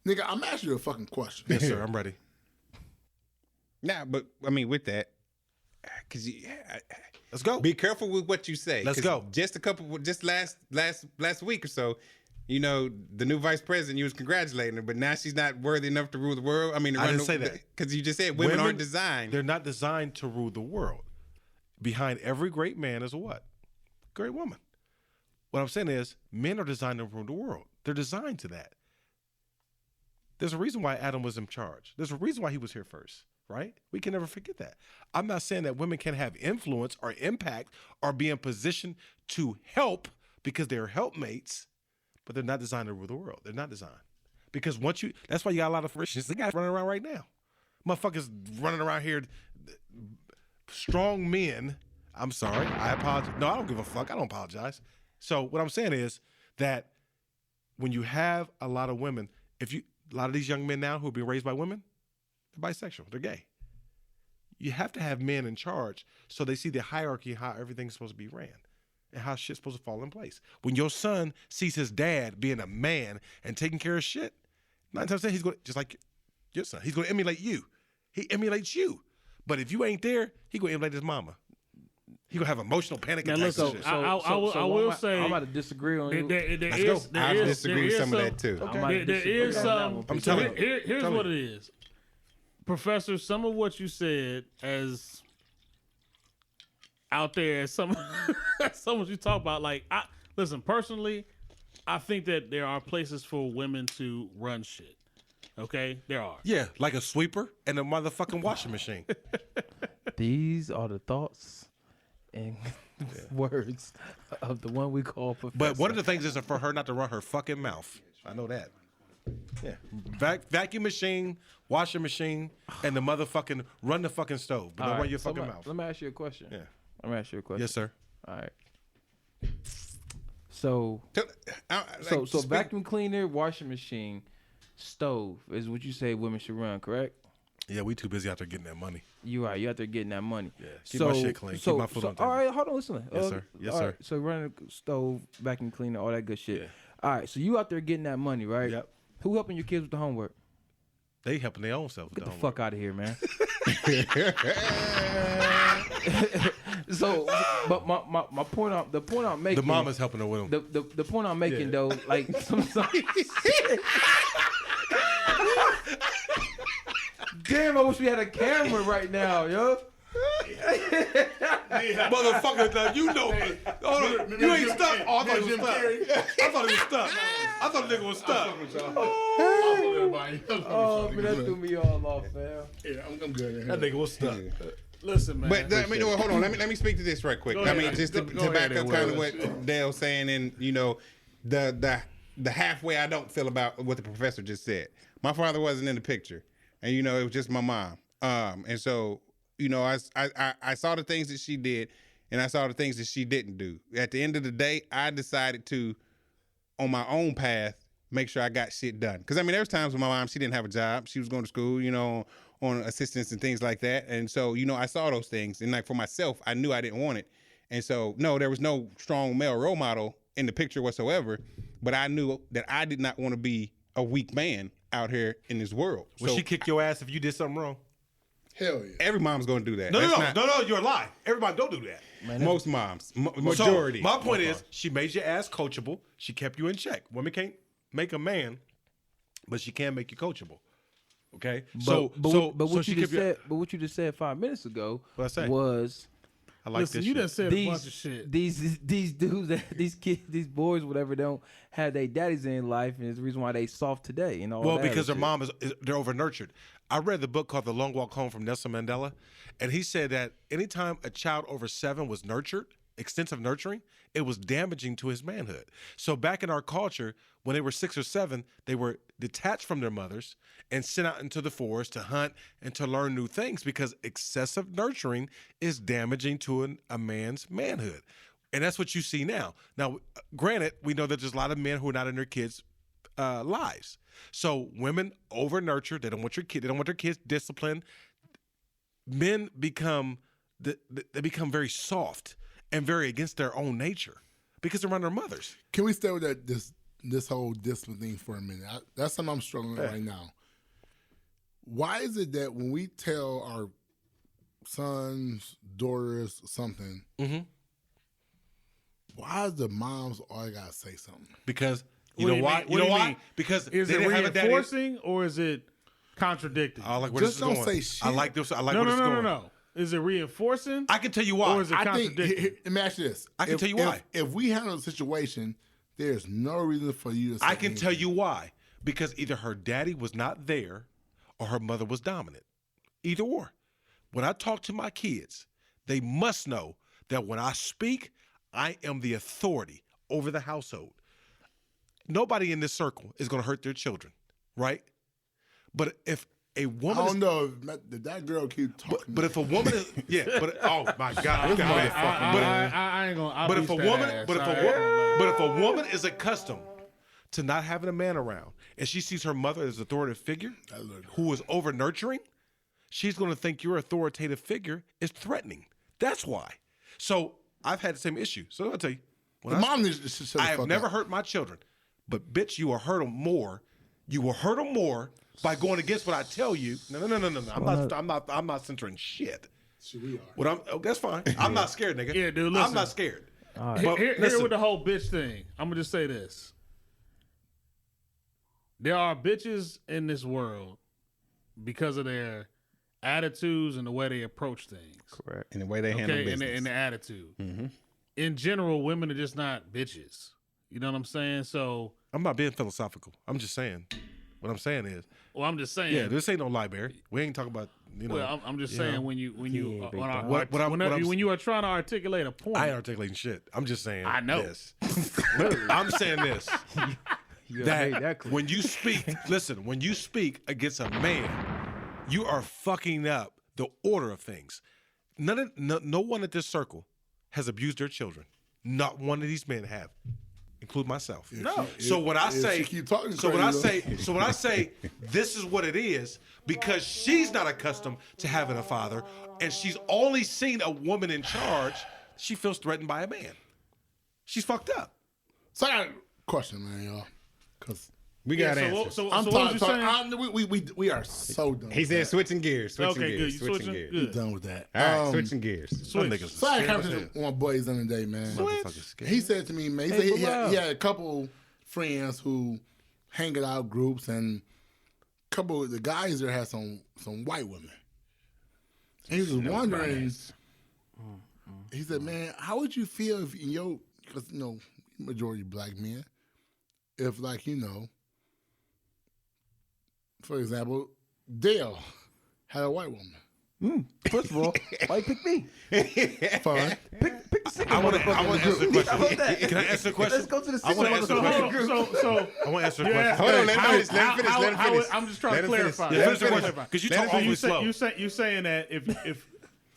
Nigga, I'm asking you a fucking question. Yes, sir. I'm ready. Nah, but I mean, with that, because Let's go. be careful with what you say. Let's 'cause go. Just last week or so, you know, the new vice president, you was congratulating her, but now she's not worthy enough to rule the world. I mean, I didn't say that. because you just said women aren't designed. They're not designed to rule the world. Behind every great man is a what? Great woman. What I'm saying is, men are designed to rule the world. They're designed to that. There's a reason why Adam was in charge. There's a reason why he was here first, right? We can never forget that. I'm not saying that women can have influence or impact or be in position to help because they're helpmates, but they're not designed to rule the world. They're not designed. Because that's why you got a lot of friends. The guys running around right now. Motherfuckers running around here, strong men. I'm sorry, I apologize. No, I don't give a fuck. I don't apologize. So what I'm saying is that when you have a lot of women, a lot of these young men now who have been raised by women, they're bisexual, they're gay. You have to have men in charge so they see the hierarchy of how everything's supposed to be ran and how shit's supposed to fall in place. When your son sees his dad being a man and taking care of shit, 9 times 10 he's going to, just like your son, he's going to emulate you. He emulates you. But if you ain't there, he going to emulate his mama. He going to have emotional panic attacks. So, and shit. I will say I'm about to disagree on you. I disagree with some of that too. There is some. I'm telling you. Here's what it is. Professor, some of what you said as out there as some what you talk about, like listen, personally, I think that there are places for women to run shit. Okay? There are. Yeah, like a sweeper and a motherfucking washing machine. These are the thoughts and words of the one we call Professor. But one of the things is for her not to run her fucking mouth. I know that. Yeah. Vacuum machine, washing machine, and the motherfucking run the fucking stove. But don't run your fucking mouth. Let me ask you a question. Yeah. Let me ask you a question. Yes, sir. All right. So Speak- vacuum cleaner, washing machine, stove is what you say women should run, correct? Yeah, we too busy out there getting that money. You right. You out there getting that money. Yeah. Keep my shit clean. Keep my foot on the all table. right, hold on, listen. Yes, sir. Yes, all sir. right, so running a stove, vacuum cleaner, all that good shit. Yeah. All right, so you out there getting that money, right? Yep. Who helping your kids with the homework? They helping their own self. Get the fuck out of here, man. But my point, the point I'm making. The mama's helping her with them. The point I'm making though, like some Damn, I wish we had a camera right now, yo. Motherfucker, now you know. Hold on. You ain't stuck. Oh, I thought he was stuck. I thought he was stuck. I thought the nigga was stuck. Oh, man, that threw me all off, fam. Yeah, I'm good. That nigga was stuck. Listen, man. But hold on. Let me speak to this right quick. Go I ahead. mean, just to Go back ahead, up kind of what Dale's saying, and the halfway I don't feel about what the professor just said. My father wasn't in the picture, and it was just my mom. And so I saw the things that she did, and I saw the things that she didn't do. At the end of the day, I decided to, on my own path, make sure I got shit done. Because, there was times when my mom, she didn't have a job. She was going to school, on assistance and things like that. And so, I saw those things. And, like, for myself, I knew I didn't want it. And so, no, there was no strong male role model in the picture whatsoever. But I knew that I did not want to be a weak man out here in this world. Will she kick your ass if you did something wrong? Hell yeah. Every mom's going to do that. No, That's not- you're a lie. Everybody don't do that. Most moms. Majority. So, my point is, she made your ass coachable. She kept you in check. Women can't make a man, but she can make you coachable. Okay? But what she you just kept said, but what you just said 5 minutes ago What'd I say? was I like Listen, this you shit. done said a bunch of shit. these dudes, these kids, these boys, whatever, don't have their daddies in life, and it's the reason why they soft today. Well, because their mom they're over nurtured. I read the book called The Long Walk Home from Nelson Mandela, and he said that anytime a child over 7 was nurtured, extensive nurturing, it was damaging to his manhood. So back in our culture, when they were 6 or 7, they were detached from their mothers and sent out into the forest to hunt and to learn new things because excessive nurturing is damaging to a man's manhood. And that's what you see now. Now, granted, we know that there's a lot of men who are not in their kids' lives. So women over nurture. They don't want their kids disciplined. Men become very soft and very against their own nature because they're around their mothers. Can we stay with that this whole discipline thing for a minute? That's something I'm struggling with right now. Why is it that when we tell our sons, daughters something, why is the moms always gotta say something? Because What do you why? mean? You know What do you why? mean? Because Is they it didn't have a daddy. reinforcing or is it contradicting? I like where Just this is don't going. say shit. I like this. I like No. where this is going. No. Is it reinforcing? I can tell you why. Or is it I think, contradicting? let me ask you this. I can tell you why. If we handle the situation, there's no reason for you to say I can tell anything. you why. Because either her daddy was not there or her mother was dominant. Either or. When I talk to my kids, they must know that when I speak, I am the authority over the household. Nobody in this circle is going to hurt their children. right? But if a I woman don't know if that girl keep talking. but if a woman is oh my God, This motherfucker, I ain't gonna. but if a woman is accustomed to not having a man around and she sees her mother as an authoritative figure who is over nurturing, she's going to think your authoritative figure is threatening. That's why. So I've had the same issue. So I'll tell you, mom needs to shut the I have fuck never up. hurt my children, but bitch, you will hurt them more. You will hurt them more by going against what I tell you. No. I'm not censoring shit. Sure we are. What that's fine. I'm not scared, nigga. Yeah, dude, I'm listen. not scared. Here listen. with the whole bitch thing. I'm gonna just say this: there are bitches in this world because of their attitudes and the way they approach things. Correct. And the way they handle business. And the attitude. In general, women are just not bitches. You know what I'm saying? So I'm not being philosophical. I'm just saying. What I'm saying is, well, I'm just saying. yeah, this ain't no library. We ain't talking about, Well, I'm just saying when you when you are trying to articulate a point. I ain't articulating shit. I'm just saying. I know. This. I'm saying this. that when you speak, listen, when you speak against a man, you are fucking up the order of things. No one at this circle has abused their children. Not one of these men have. Include myself. No. So when I say, keep talking so when I crazy, say, so when I say, this is what it is, because she's not accustomed to having a father, and she's only seen a woman in charge, she feels threatened by a man. She's fucked up. So I got a question, man, y'all. Because we got answers. So I'm what was you saying? we are so done. He said switching gears. Switching Okay, gears. good. You Switching gears. Good. done with that. All right, switching gears. Switch. So I had a conversation with one boys the other day, man. He said to me, man, he said he had a couple friends who hang out groups, and a couple of the guys there had some white women. And he was wondering, he said, man, how would you feel if because, majority black men, if for example, Dale had a white woman. First of all, why you pick me? Fine. Pick the single I want to motherfucker answer the in the group. How question. about that? Can I answer the question? Let's go to the I want single to answer the motherfucker question. So I want to answer the question. Hold on, let him finish. Let him finish. I'm just trying to clarify. Yeah, finish the question. Because you talk awfully slow. You saying that if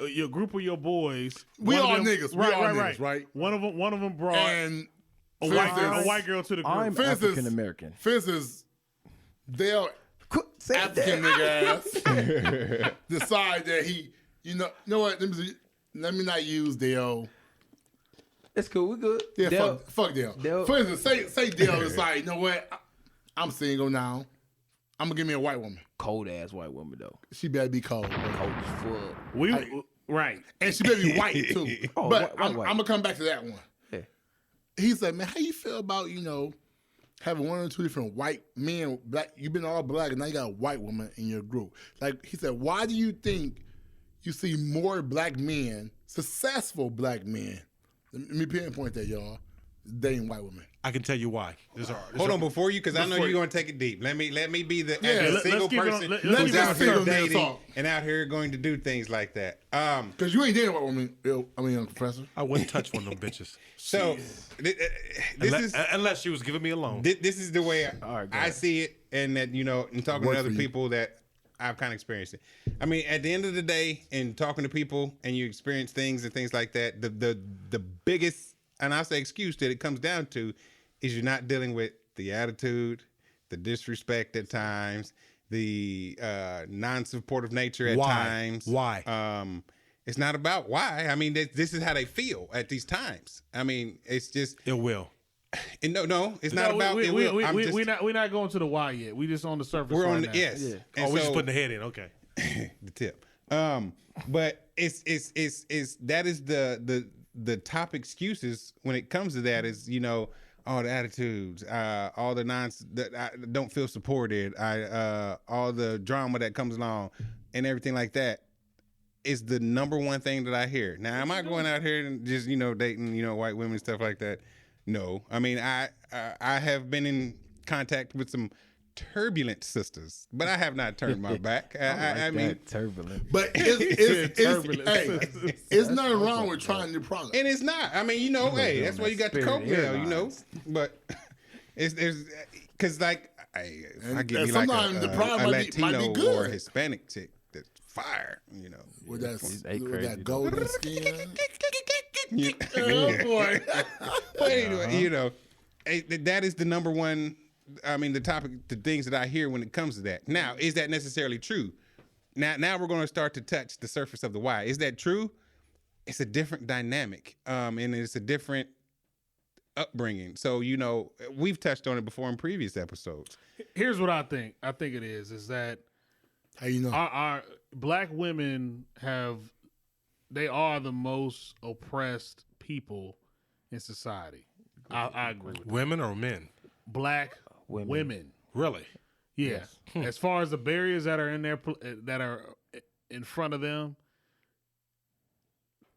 your group of your boys, We one of all them- niggas. We right, all right, niggas, right? One of them brought And a white girl to the group. I'm African American. For instance, Dale Say African that. nigga ass decide that he, know what? Let me not use Dale. It's cool. We good. Yeah, Dale. fuck Dale. Dale. For instance, say Dale is like, you know what? I'm single now. I'm gonna give me a white woman. Cold ass white woman though. She better be cold, bro. Cold as fuck. Right. And she better be white too. Oh, but white. I'm gonna come back to that one. Yeah. He said, man, how you feel about having one or two different white men, black? You've been all black, and now you got a white woman in your group. Like he said, why do you think you see more black men, successful black men? Let me pinpoint that, y'all. Dating white women. I can tell you why. Hold on, before you, because I know you're going to take it deep. Let me be the as a let's single keep it on- person let- who's let's out keep it here on there, dating talk. and out here going to do things like that. Because you ain't dating a white woman, Professor. I wouldn't touch one of them bitches. So Unless she was giving me a loan. this is the way right, go I ahead. see it, and that in talking Work to other for you. people that I've kind of experienced it. I mean, at the end of the day, in talking to people and you experience things and things like that, the biggest, and I say excuse that it comes down to, is you're not dealing with the attitude, the disrespect at times, the non-supportive nature at times. Why? It's not about why. I mean, this is how they feel at these times. I mean, it's just It will. and no, it's not about it. Will. We're not going to the why yet. We just on the surface. We're right on now. yes. Yeah. And We're just so- putting the head in. Okay. the tip. But it's that is the top excuses when it comes to that is all the attitudes, all the nonsense that I don't feel supported, all the drama that comes along, and everything like that is the number one thing that I hear. Now, am I going out here and just dating white women and stuff like that? No, I mean I have been in contact with some turbulent sisters, but I have not turned my back. I mean, turbulent. But it's nothing wrong with trying new products. and it's not. I mean, hey, that's why you got the Spirit Coke Bell, Airlines. But it's because If I And- give and you like sometimes the problem a might be Latino good. or a Hispanic chick that's fire, with that, They with crazy, that golden skin. Yeah. Oh boy. But anyway, that is the number one. I mean, the things that I hear when it comes to that. Now, is that necessarily true? Now we're going to start to touch the surface of the why. Is that true? It's a different dynamic, and it's a different upbringing. So we've touched on it before in previous episodes. Here's what I think. I think it is that How you know? our black women they are the most oppressed people in society. I agree with that. Women or men? Black women. Really? Yeah. As far as the barriers that are in there, that are in front of them,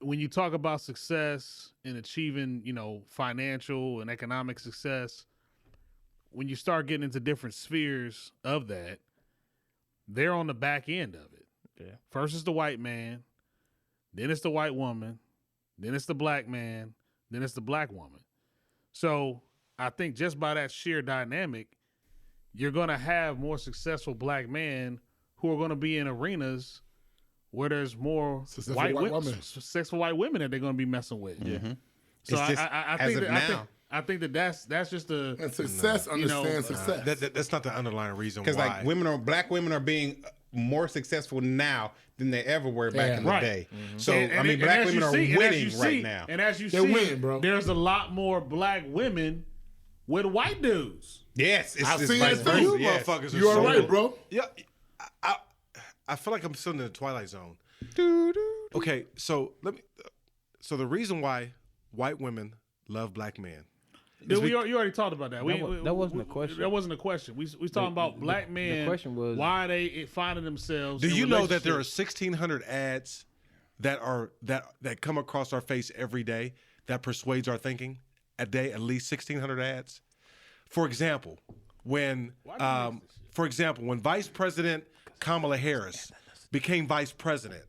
when you talk about success and achieving, financial and economic success, when you start getting into different spheres of that, they're on the back end of it. Yeah. First is the white man, then it's the white woman, then it's the black man, then it's the black woman. So I think just by that sheer dynamic, you're going to have more successful black men who are going to be in arenas where there's more Successful white white women, women. successful white women that they're going to be messing with. Yeah. So It's just, I as think of that, now. I think that's just the And success, understand success. That's not the underlying reason Because why. like black women are being more successful now than they ever were back in the Right. day. So And black as women you are see- and as winning you right see- now. And as you They're see, winning, bro. there's a lot more black women with white dudes. Yes, I've it's seen vice that versa. too. you Yes. motherfuckers are You all so right, bro? Yeah, I feel like I'm still in the Twilight Zone. Okay, so So the reason why white women love black men. You already talked about that. That wasn't a question. That wasn't a question. We talking about black men. The question was, why are they finding themselves? Do in you know that there are relationships? 1,600 ads that come across our face every day that persuades our thinking a day? At least 1,600 ads. For example, when Vice President Kamala Harris became vice president,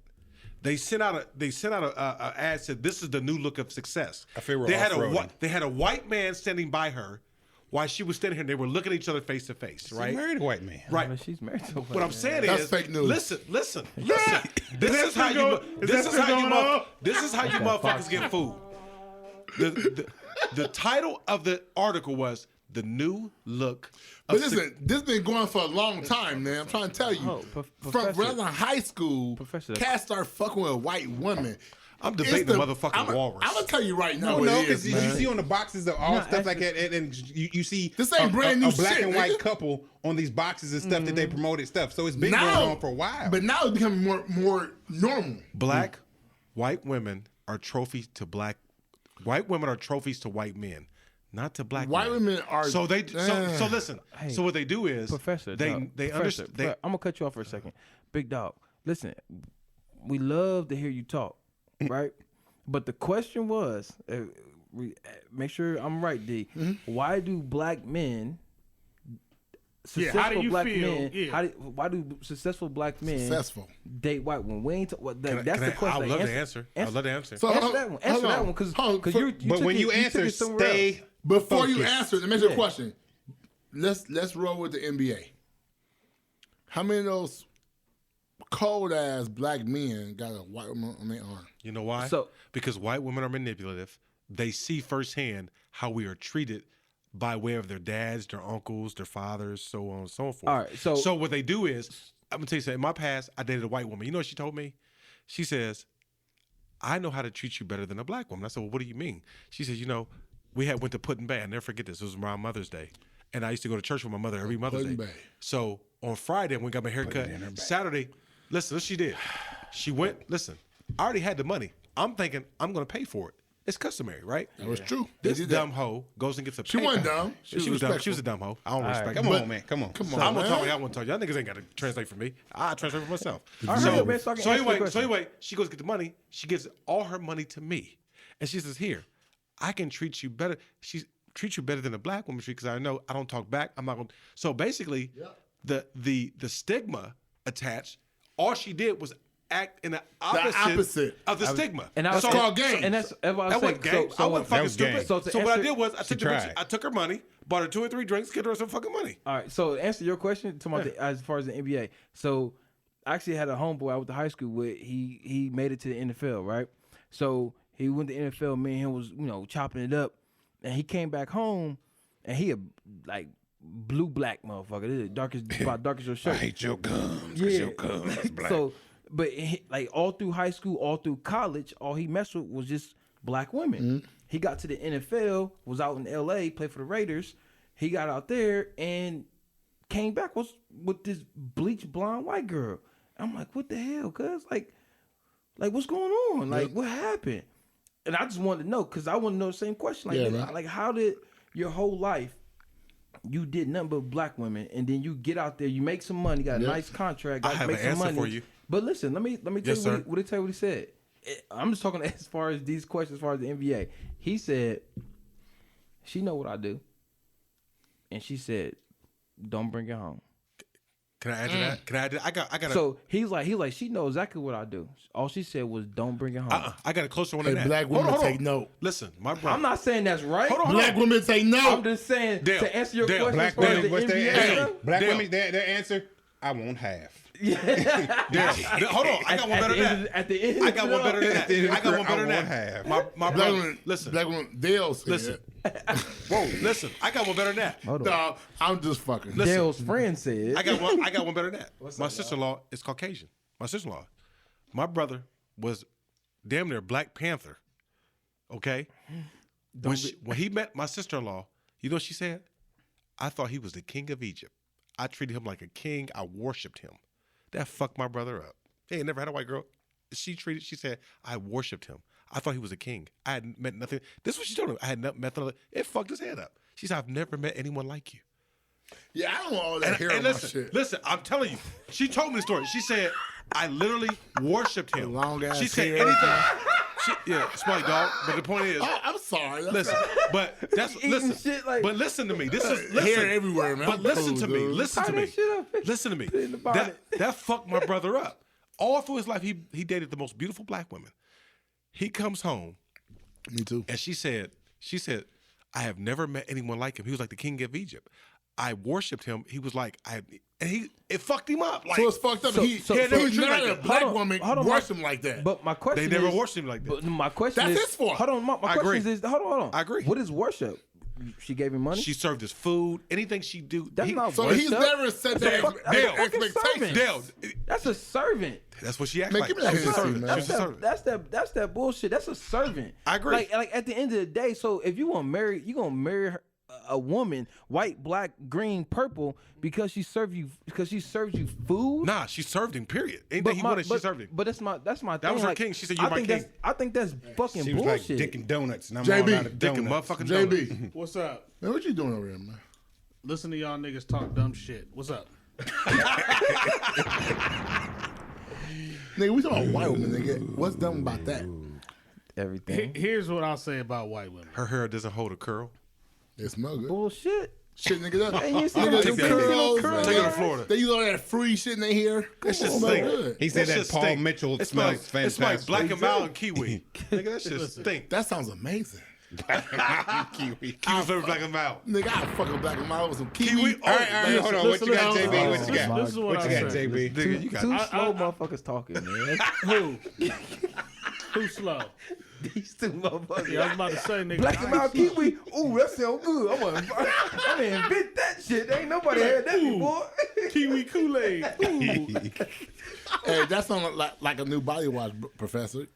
they sent out a ad said this is the new look of success. I feel we're they off-roading. they had a white man standing by her while she was standing here. And they were looking at each other face to face. She Right. married a white man. Right. I mean, she's married to a What I'm saying That's is, fake news. Listen. This is how you motherfuckers get fooled. The title of the article was "The New Look." But listen, this been going for a long time, man. I'm trying to tell you. Oh, From Professor. rather than high school, Professor. cats start fucking with white women. I'm debating the motherfucking walrus. I'm gonna tell you right now No, what it because is, you man. see on the boxes of all No, stuff like actually- that, and you see This ain't brand new a black shit, and white nigga. couple on these boxes and stuff that they promoted stuff. So it's been going on for a while. But now it's becoming more normal. Black, white women are trophies to white women are trophies to white men, not to black White men. women are- So listen. Hey, so what they do is Professor, they dog, they Professor, understand. I'm gonna cut you off for a second. Big dog, listen, we love to hear you talk, right? But the question was, make sure I'm right, D. Why do black men, successful how do you black feel? men, Yeah. why do successful black men Successful. date white women? We ain't that's the question. I'd love to answer. I'd love to answer. So, Answer that one. Answer hold that on. one, because Hold on. but when you answer, stay Before you focused. answer, let me ask you a Yeah. question. Let's roll with the NBA. How many of those cold ass black men got a white woman on their arm? You know why? So- Because white women are manipulative. They see firsthand how we are treated by way of their dads, their uncles, their fathers, so on and so forth. All right, so- what they do is, I'm gonna tell you something. In my past, I dated a white woman. You know what she told me? She says, "I know how to treat you better than a black woman." I said, "Well, what do you mean?" She says, we went to Put in Bay. I never forget this. It was around Mother's Day. And I used to go to church with my mother every Mother's Put-in Day. Bay. So on Friday, when we got my hair cut, Saturday, listen, what she did. She went, listen, I already had the money. I'm thinking I'm going to pay for it. It's customary, right? That was true. They This did that. dumb hoe goes and gets a She paper. wasn't dumb. She was dumb. respectful. She was a dumb hoe. I don't respect Come her. on, man. Come on. Come So on, I'm gonna man. talk. I want to talk. Y'all niggas ain't got to translate for me. I translate for myself. All right, man, so I can answer the question. anyway, she goes get the money. She gives all her money to me, and she says, "Here, I can treat you better. She treats you better than a black woman treat because I know I don't talk back. I'm not gonna." So basically, the stigma attached. All she did was act in the opposite of the stigma. And I was So- called games. And that's what I was That saying. wasn't gay. I wasn't that fucking was stupid. game. So to So what I answer- did was I took tried. her money, Bought her 2 or 3 drinks, get her some fucking money. All right. So to answer your question, as far as the NBA. So I actually had a homeboy I went to high school with. He made it to the NFL, right? So he went to the NFL. Me and him was chopping it up, and he came back home, and he like blue black motherfucker. This is about darkest your shirt. I hate your gums. Yeah. Your gums is black. So, but like all through high school, all through college, all he messed with was just black women. Mm-hmm. He got to the NFL, was out in LA, played for the Raiders. He got out there and came back with this bleach blonde white girl. I'm like, what the hell, cuz? Like what's going on? Like, what happened? And I just wanted to know, because I want to know the same question. Like, like, how did your whole life you did nothing but black women, and then you get out there, you make some money, got a nice contract, I have make an some answer money. for you. But listen, let me tell Yes, you sir. what he said. I'm just talking as far as these questions, as far as the NBA. He said, she know what I do. And she said, don't bring it home. Can I add to that? Can I add to that? I got. So he's like, she knows exactly what I do. All she said was, don't bring it home. I got a closer one Hey, than that. black women take note. Listen, my brother. I'm not saying that's right. Hold on. Black women say no. I'm just saying, Dale, to answer your Dale, question as Black far as women, the what's NBA their stuff, Black Dale. women, their answer, I won't have. Dale, hold on. I got one better than that. At the end, I got one better than At the end that. of I got the one better career, I than won't that. have. My Black brother. women, Listen. black women, Dale said. Listen. Whoa, listen. I got one better than that. No, I'm just fucking. Listen. Dale's friend said. I got one better than that. My sister-in-law is Caucasian. My sister-in-law. My was damn near Black Panther. Okay? When he met my sister-in-law, you know what she said? I thought he was the king of Egypt. I treated him like a king. I worshipped him. That fucked my brother up. He ain't never had a white girl. She said, I worshipped him. I thought he was a king. I had met nothing. This is what she told him. I had met nothing. It fucked his head up. She said, I've never met anyone like you. Yeah, I don't want all that hair on my shit. Listen, I'm telling you. She told me the story. She said, I literally worshipped him. Long ass She said hair. anything. Smart dog. But the point is, Oh, I'm sorry. listen, but shit like- but listen to me. This is Hair listen, everywhere, man. But I'm listen cool, to me. dude. Listen to Tie me. that shit up, fix Listen to me. put it in the bonnet. That fucked my brother up. All through his life, he dated the most beautiful black women. He comes home, Me too. and she said, I have never met anyone like him. He was like the king of Egypt. I worshipped him. He was like, it fucked him up. Like, So it's fucked up. He he had never he's treated not like a that. black Hold on, woman hold on, worship him like that. But my question they never is, worshipped him like that. But my question That's is, his fault. Hold on, my I question agree. is, hold on. I agree. What is worship? She gave him money. She served his food, anything she do. That's not So worship. he's never set that That's a fucking expectation. servant. Dale, That's a servant. that's what she acted Man, like. give me that She was a history, servant. man. She was a servant. That's that bullshit. That's a servant. I agree. Like at the end of the day, so if you want to marry, you gonna marry her, a woman, white, black, green, purple, because she serves you food. Nah, she served him. Period. Anything he wanted, she served him. But that's my thing. That was her like, king. She said, "You're my king." I think that's fucking She was bullshit. like Dick and Donuts, and I'm JB, all out of Dick and donuts. motherfucking JB, donut. What's up? man, what you doing over here, man? Listen to y'all niggas talk dumb shit. What's up? Nigga, we talking about white women, nigga. What's dumb about that? Everything. Here's what I'll say about white women. Her hair doesn't hold a curl. It smell good. Bullshit. Shit, nigga. That, And you see nigga, them them curls, curls, Take it to man. Florida. They use all that free shit in their hair. That shit Come on, stink. good. He said That that shit Paul stink. Mitchell It smells It fantastic. smells black and mild and kiwi. Nigga, that shit Listen. stink. That sounds amazing. Kiwi. Kiwi flavor black and mild. Nigga, I'll fuck a black and mild with some kiwi. Kiwi. All right, hold on. What you got, listen, JB? What listen, you got? this is what What you I got, say. JB? Nigga, you got Two slow motherfuckers talking, man. Who? Who slow? These two motherfuckers. Yeah, I was about to say, nigga. Black and mild kiwi. Ooh, that sound good. I'm gonna invent that shit. Ain't nobody had that before. Kiwi Kool-Aid. Hey, that sounds like a new body wash, Professor.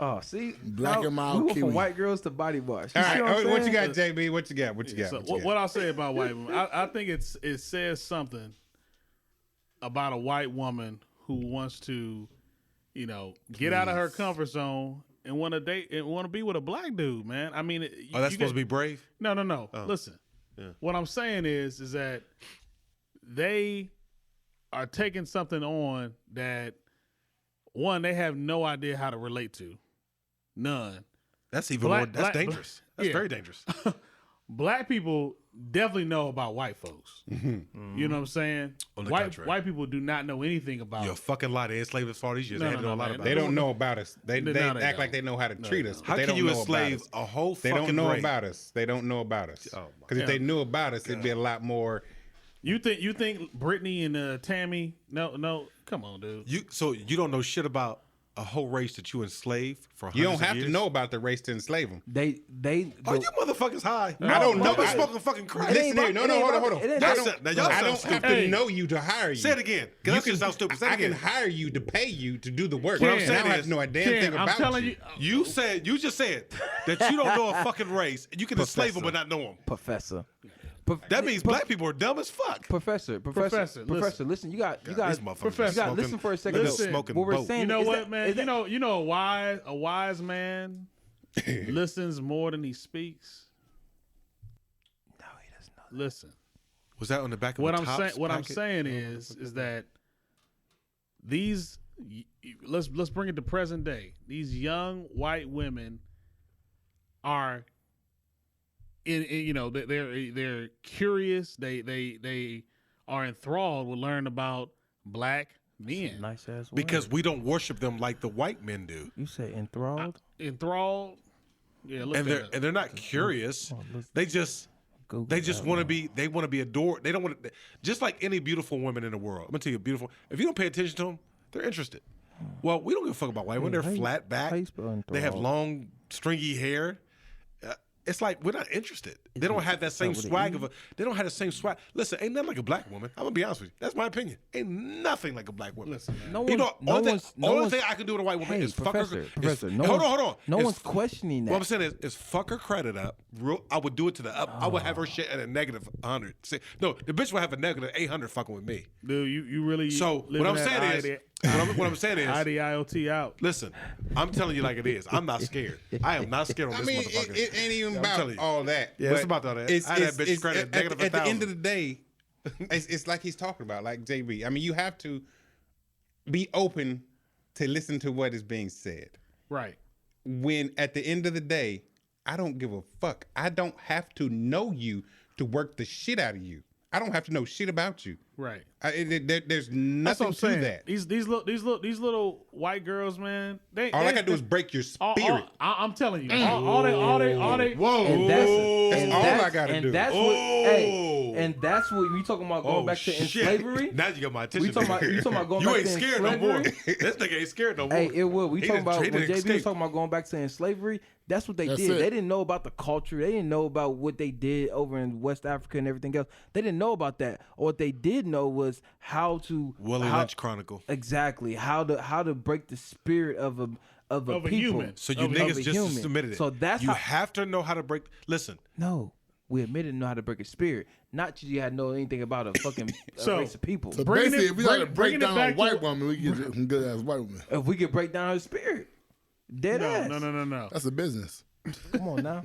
Oh, see, Black now, and mild we went kiwi. from white girls to body wash. You All see right, I'm what you saying? got, JB? What you got? What you got? So What you what got? I'll say about white women, I think it says something about a white woman who wants to, get out of her comfort zone and want to date and want to be with a black dude, man. I mean, Oh, that's supposed to be brave? No. Listen, what I'm saying is that they are taking something on that one they have no idea how to relate to, none. That's even more. That's dangerous. That's very dangerous. Black people definitely know about white folks. Mm-hmm. You know what I'm saying? On the White contrary. people do not know anything about. You're a fucking lie. They enslaved us for all these years. No, They had to no, know a no, lot man. about They it. don't know about us. They No, they act don't. like they know how to treat us. But How they can don't you know about enslave us. a whole They fucking don't know race? about us. They don't know about us. Oh, my Because if they knew about us, it'd be a lot more. You think Brittany and Tammy? No, come on, dude. So you don't know shit about a whole race that you enslaved for hundreds You don't of have years? to know about the race to enslave them. They Are you motherfuckers high? I don't know. I've been smoking fucking crack. Listen here. No, hold on. it ain't I about- don't, now y'all I sound don't have stupid. to Hey. know you to hire you. Say it again. Because that shit sounds stupid. Say it I can again. hire you to pay you to do the work. Ken, What I'm saying I don't have is- to know a damn Ken, thing I'm about telling you. you. You just said that you don't know a fucking race and you can enslave them but not know them. Professor. That means black people are dumb as fuck. Professor, listen. You got. These motherfuckers Professor, are You got. smoking- Listen for a second. Listen, smoking what we're boat. saying. You know is what, that- man? is that- You know, a wise man listens more than he speaks. No, he doesn't know. Listen, Was that on the back of what the I'm Topps saying. What I'm packet? saying is that these. Let's bring it to present day. These young white women are they're curious. They are enthralled with learning about black men. Nice ass. Because we don't worship them like the white men do. you say enthralled. Enthralled. Yeah, look And that up. they're not curious. let's They just Google they just that want to one. be they want to be adored. They don't want to just like any beautiful women in the world. I'm gonna tell you beautiful. If you don't pay attention to them, they're interested. Well, we don't give a fuck about white women. They're how you- flat back. how you spell They have enthralled? long stringy hair. It's like we're not interested. They don't have that same with an swag E? of a. They don't have the same swag. Listen, ain't nothing like a black woman. I'm gonna be honest with you. That's my opinion. Ain't nothing like a black woman. Listen, man. No You one, know, no only one's, thing, no only one's, thing I can do with a white woman hey, is professor, fuck her. professor, is, no hold one's, on. No Is- one's questioning that. What I'm saying is fuck her credit up. I would do it to the up. I would have her shit at a negative 100. No, the bitch would have a negative 800 fucking with me. Dude, you really. So living what I'm that saying is, what I'm saying is, IDIOT out. listen, I'm telling you like it is. I'm not scared. I am not scared on I this mean, motherfucker. it ain't even I'm about telling you. all that. Yeah, it's about all that. I had that bitch credit negative at the 1,000. end of the day, it's like he's talking about, like JB. I mean, you have to be open to listen to what is being said. Right. When at the end of the day, I don't give a fuck. I don't have to know you to work the shit out of you. I don't have to know shit about you. Right. There's That's what nothing I'm to saying. that. These little white girls, man. All I gotta do is break your spirit. I'm telling you, all they. Whoa. And That's all I gotta and do. That's what, hey, and that's what we talking about going back to shit. slavery. Now you got my attention. We talking about you talking about going You back ain't to scared no more. slavery? This nigga ain't scared no more. Hey, it will. We He talking done- about he when done JB was escaped. talking about going back to slavery. That's what they That's did. it. They didn't know about the culture. They didn't know about what they did over in West Africa and everything else. They didn't know about that. Or what they did know was how to Willie Lynch Chronicle. exactly how to break the spirit of a Of a people. human. So you Of a niggas just human. submitted it. So that's you how- have to know how to break. Listen, No, we admitted to know how to break a spirit. Not you had to know anything about a fucking So- race of people. So Bringing basically, it- if we got to bring- break bringing it down a back to white what- woman, we can get some good ass white woman. If we could break down her spirit, dead ass. No. That's a business. Come on now.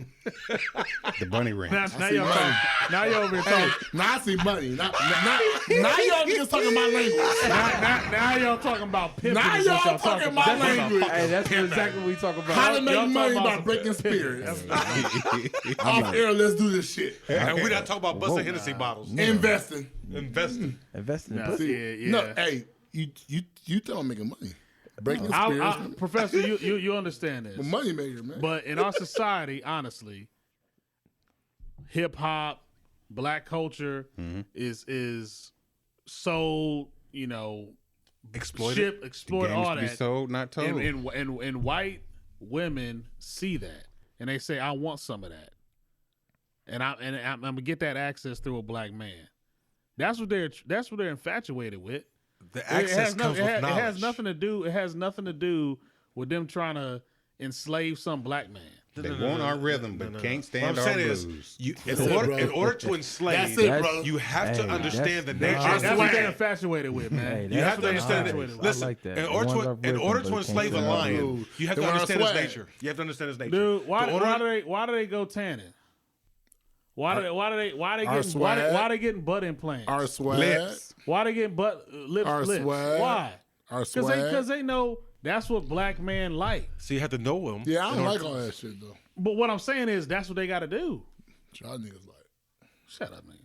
The bunny ranch. Now you're talking. Now you're over here talking. Now I see money. Now y'all niggas talking my language. Now y'all talking about pimping. Now is what y'all talking my about. language. Hey, that's exactly what we talk about. How to Y'all make talking money about by some breaking pimping. spirits. Off air, let's do this shit. and we not talking about busting Hennessy bottles. Investing. Investing. Investing in Nah, pussy. yeah. No, hey, you tell them making money. Breaking spirits. Professor, you understand this. Money maker, man. But in our society, honestly, hip hop, black culture is so Exploited. exploit Games all to be that, sold, not told. and white women see that and they say, I want some of that, and I'm gonna get that access through a black man. That's what they're infatuated with. The access comes with it knowledge. has nothing to do. It has nothing to do with them trying to enslave some black man. They want our rhythm, but can't What stand I'm our saying blues. is, in it, order brother. to enslave, That's it, brother. you have to Hey, understand the that's- nature. That's of what the they're infatuated with, man. Hey, You that's have to what they're understand infatuated it. with. Listen, I like that. in The order ones to I've in written, order but to they enslave a can't stand our lion, blues. you have to They want understand his swag. nature. You have to understand his nature. Dude, why The order- do they go tanning? Why they Our swag. getting butt implants? Our swag. Lips. Why they getting lips? Our lips? swag. Why? Our Because swag. they know that's what black men like. So you have to know him. Yeah, I don't like all that shit though. But what I'm saying is that's what they got to do. Y'all niggas like. Shut up, man.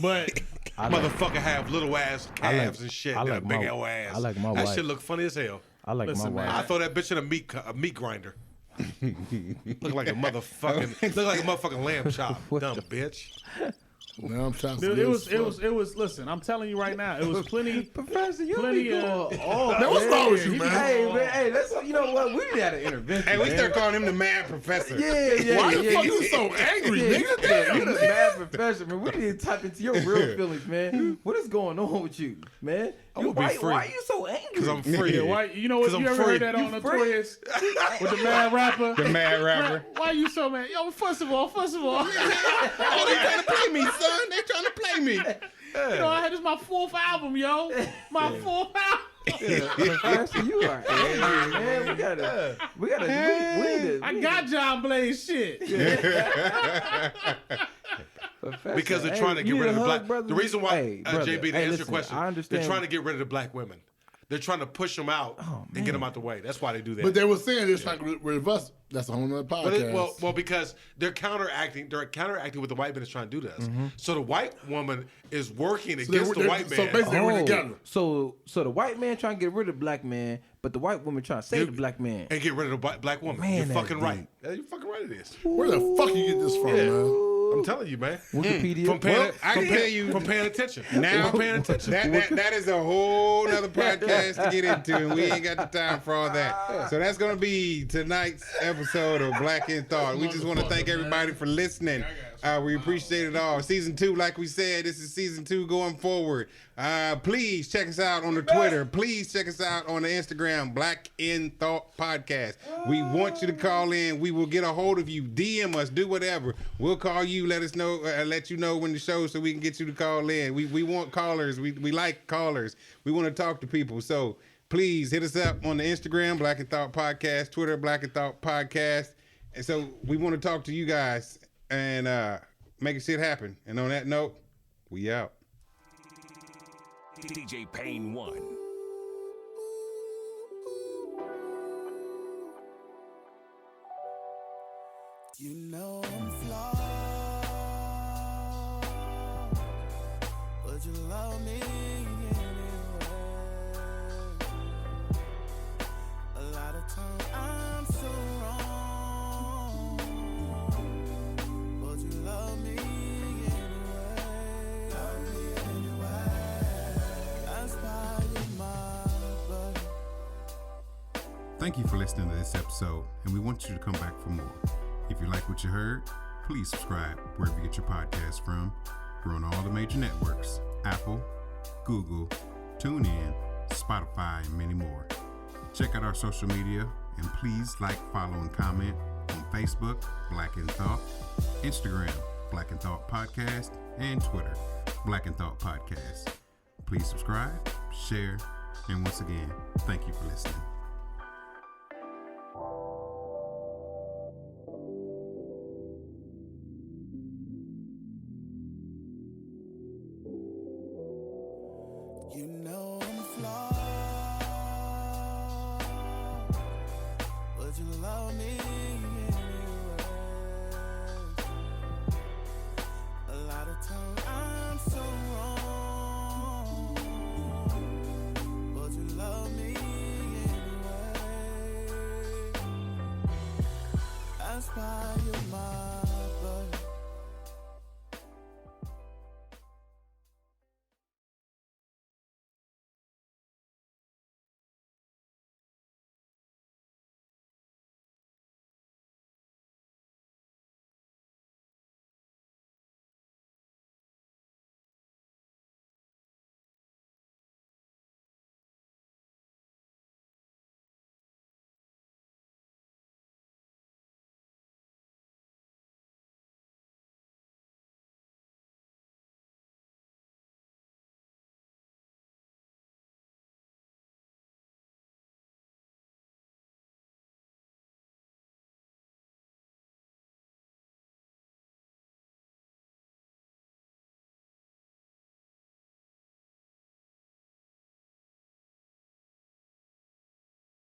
But Motherfucker have little ass calves and shit. I That like big my- old ass. I like my That wife. shit look funny as hell. I like Listen, my man. wife. I throw that bitch in a meat grinder. Look like a motherfucking lamb chop. Dumb bitch. Now I'm trying dude, to it was. Listen, I'm telling you right now, it was plenty. Professor, you Plenty be of- going all Man, what's wrong with you, man? Hey, man, hey, let's, you know what? We had an intervention. Hey, we man. start calling him the Mad Professor. Yeah. Why the fuck you so angry, nigga? You the mad professor, man. We need to tap into your real feelings, man. What is going on with you, man? I'm gonna be free. Why are you so angry? Cause I'm free. Yeah, why? You know what? 'Cause You I'm ever free. heard that on You Notorious with the mad rapper? The Mad Rapper. Why you so mad? Yo, first of all, Oh, they trying to play me, son. They trying to play me. you know, I had this my 4th album, yo. My 4th album. Professor, you are angry, man. We need to. I got John Blaze shit. Professor, Because they're hey, trying to get you rid of need the a black. hug, brother? The reason why, Hey, brother, JB, to hey, answer listen, your question, I they're understand. trying to get rid of the black women. They're trying to push them out and get them out the way. That's why they do that. But they were saying they're trying to get rid of us. That's a whole nother But podcast. well, because they're counteracting. They're counteracting what the white man is trying to do to us. Mm-hmm. So the white woman is working So against the they're- white man. so basically we're together. So the white man trying to get rid of the black man, but the white woman trying to save the black man. and get rid of the black woman. Man, You're that's fucking deep. right. Yeah, you're fucking right. It is. Where the fuck you get this from, man? I'm telling you, man. Wikipedia. From paying, I can tell you from paying attention. now. From paying attention. That is a whole nother podcast to get into, and we ain't got the time for all that. So that's gonna be tonight's episode of Black in Thought. We just want to thank everybody for listening. We appreciate it all. Season 2, like we said, this is season 2 going forward. Please check us out on the Twitter. Please check us out on the Instagram, Black in Thought Podcast. We want you to call in. We will get a hold of you. DM us. Do whatever. We'll call you. Let us know. Let you know when the show, so we can get you to call in. We want callers. We like callers. We want to talk to people. So please hit us up on the Instagram, Black in Thought Podcast, Twitter, Black in Thought Podcast. And so we want to talk to you guys and making shit happen. And on that note, we out. DJ Payne 1. You know I'm flawed, but you love me anyway. A lot of times I'm so wrong, but you love me anyway. Love me anyway. That's why you're my buddy. Thank you for listening to this episode, and we want you to come back for more. If you like what you heard, please subscribe wherever you get your podcasts from. We're on all the major networks: Apple, Google, TuneIn, Spotify, and many more. Check out our social media, and please like, follow, and comment on Facebook, Black in Thought, Instagram, Black in Thought Podcast, and Twitter, Black in Thought Podcast. Please subscribe, share, and once again, thank you for listening. You know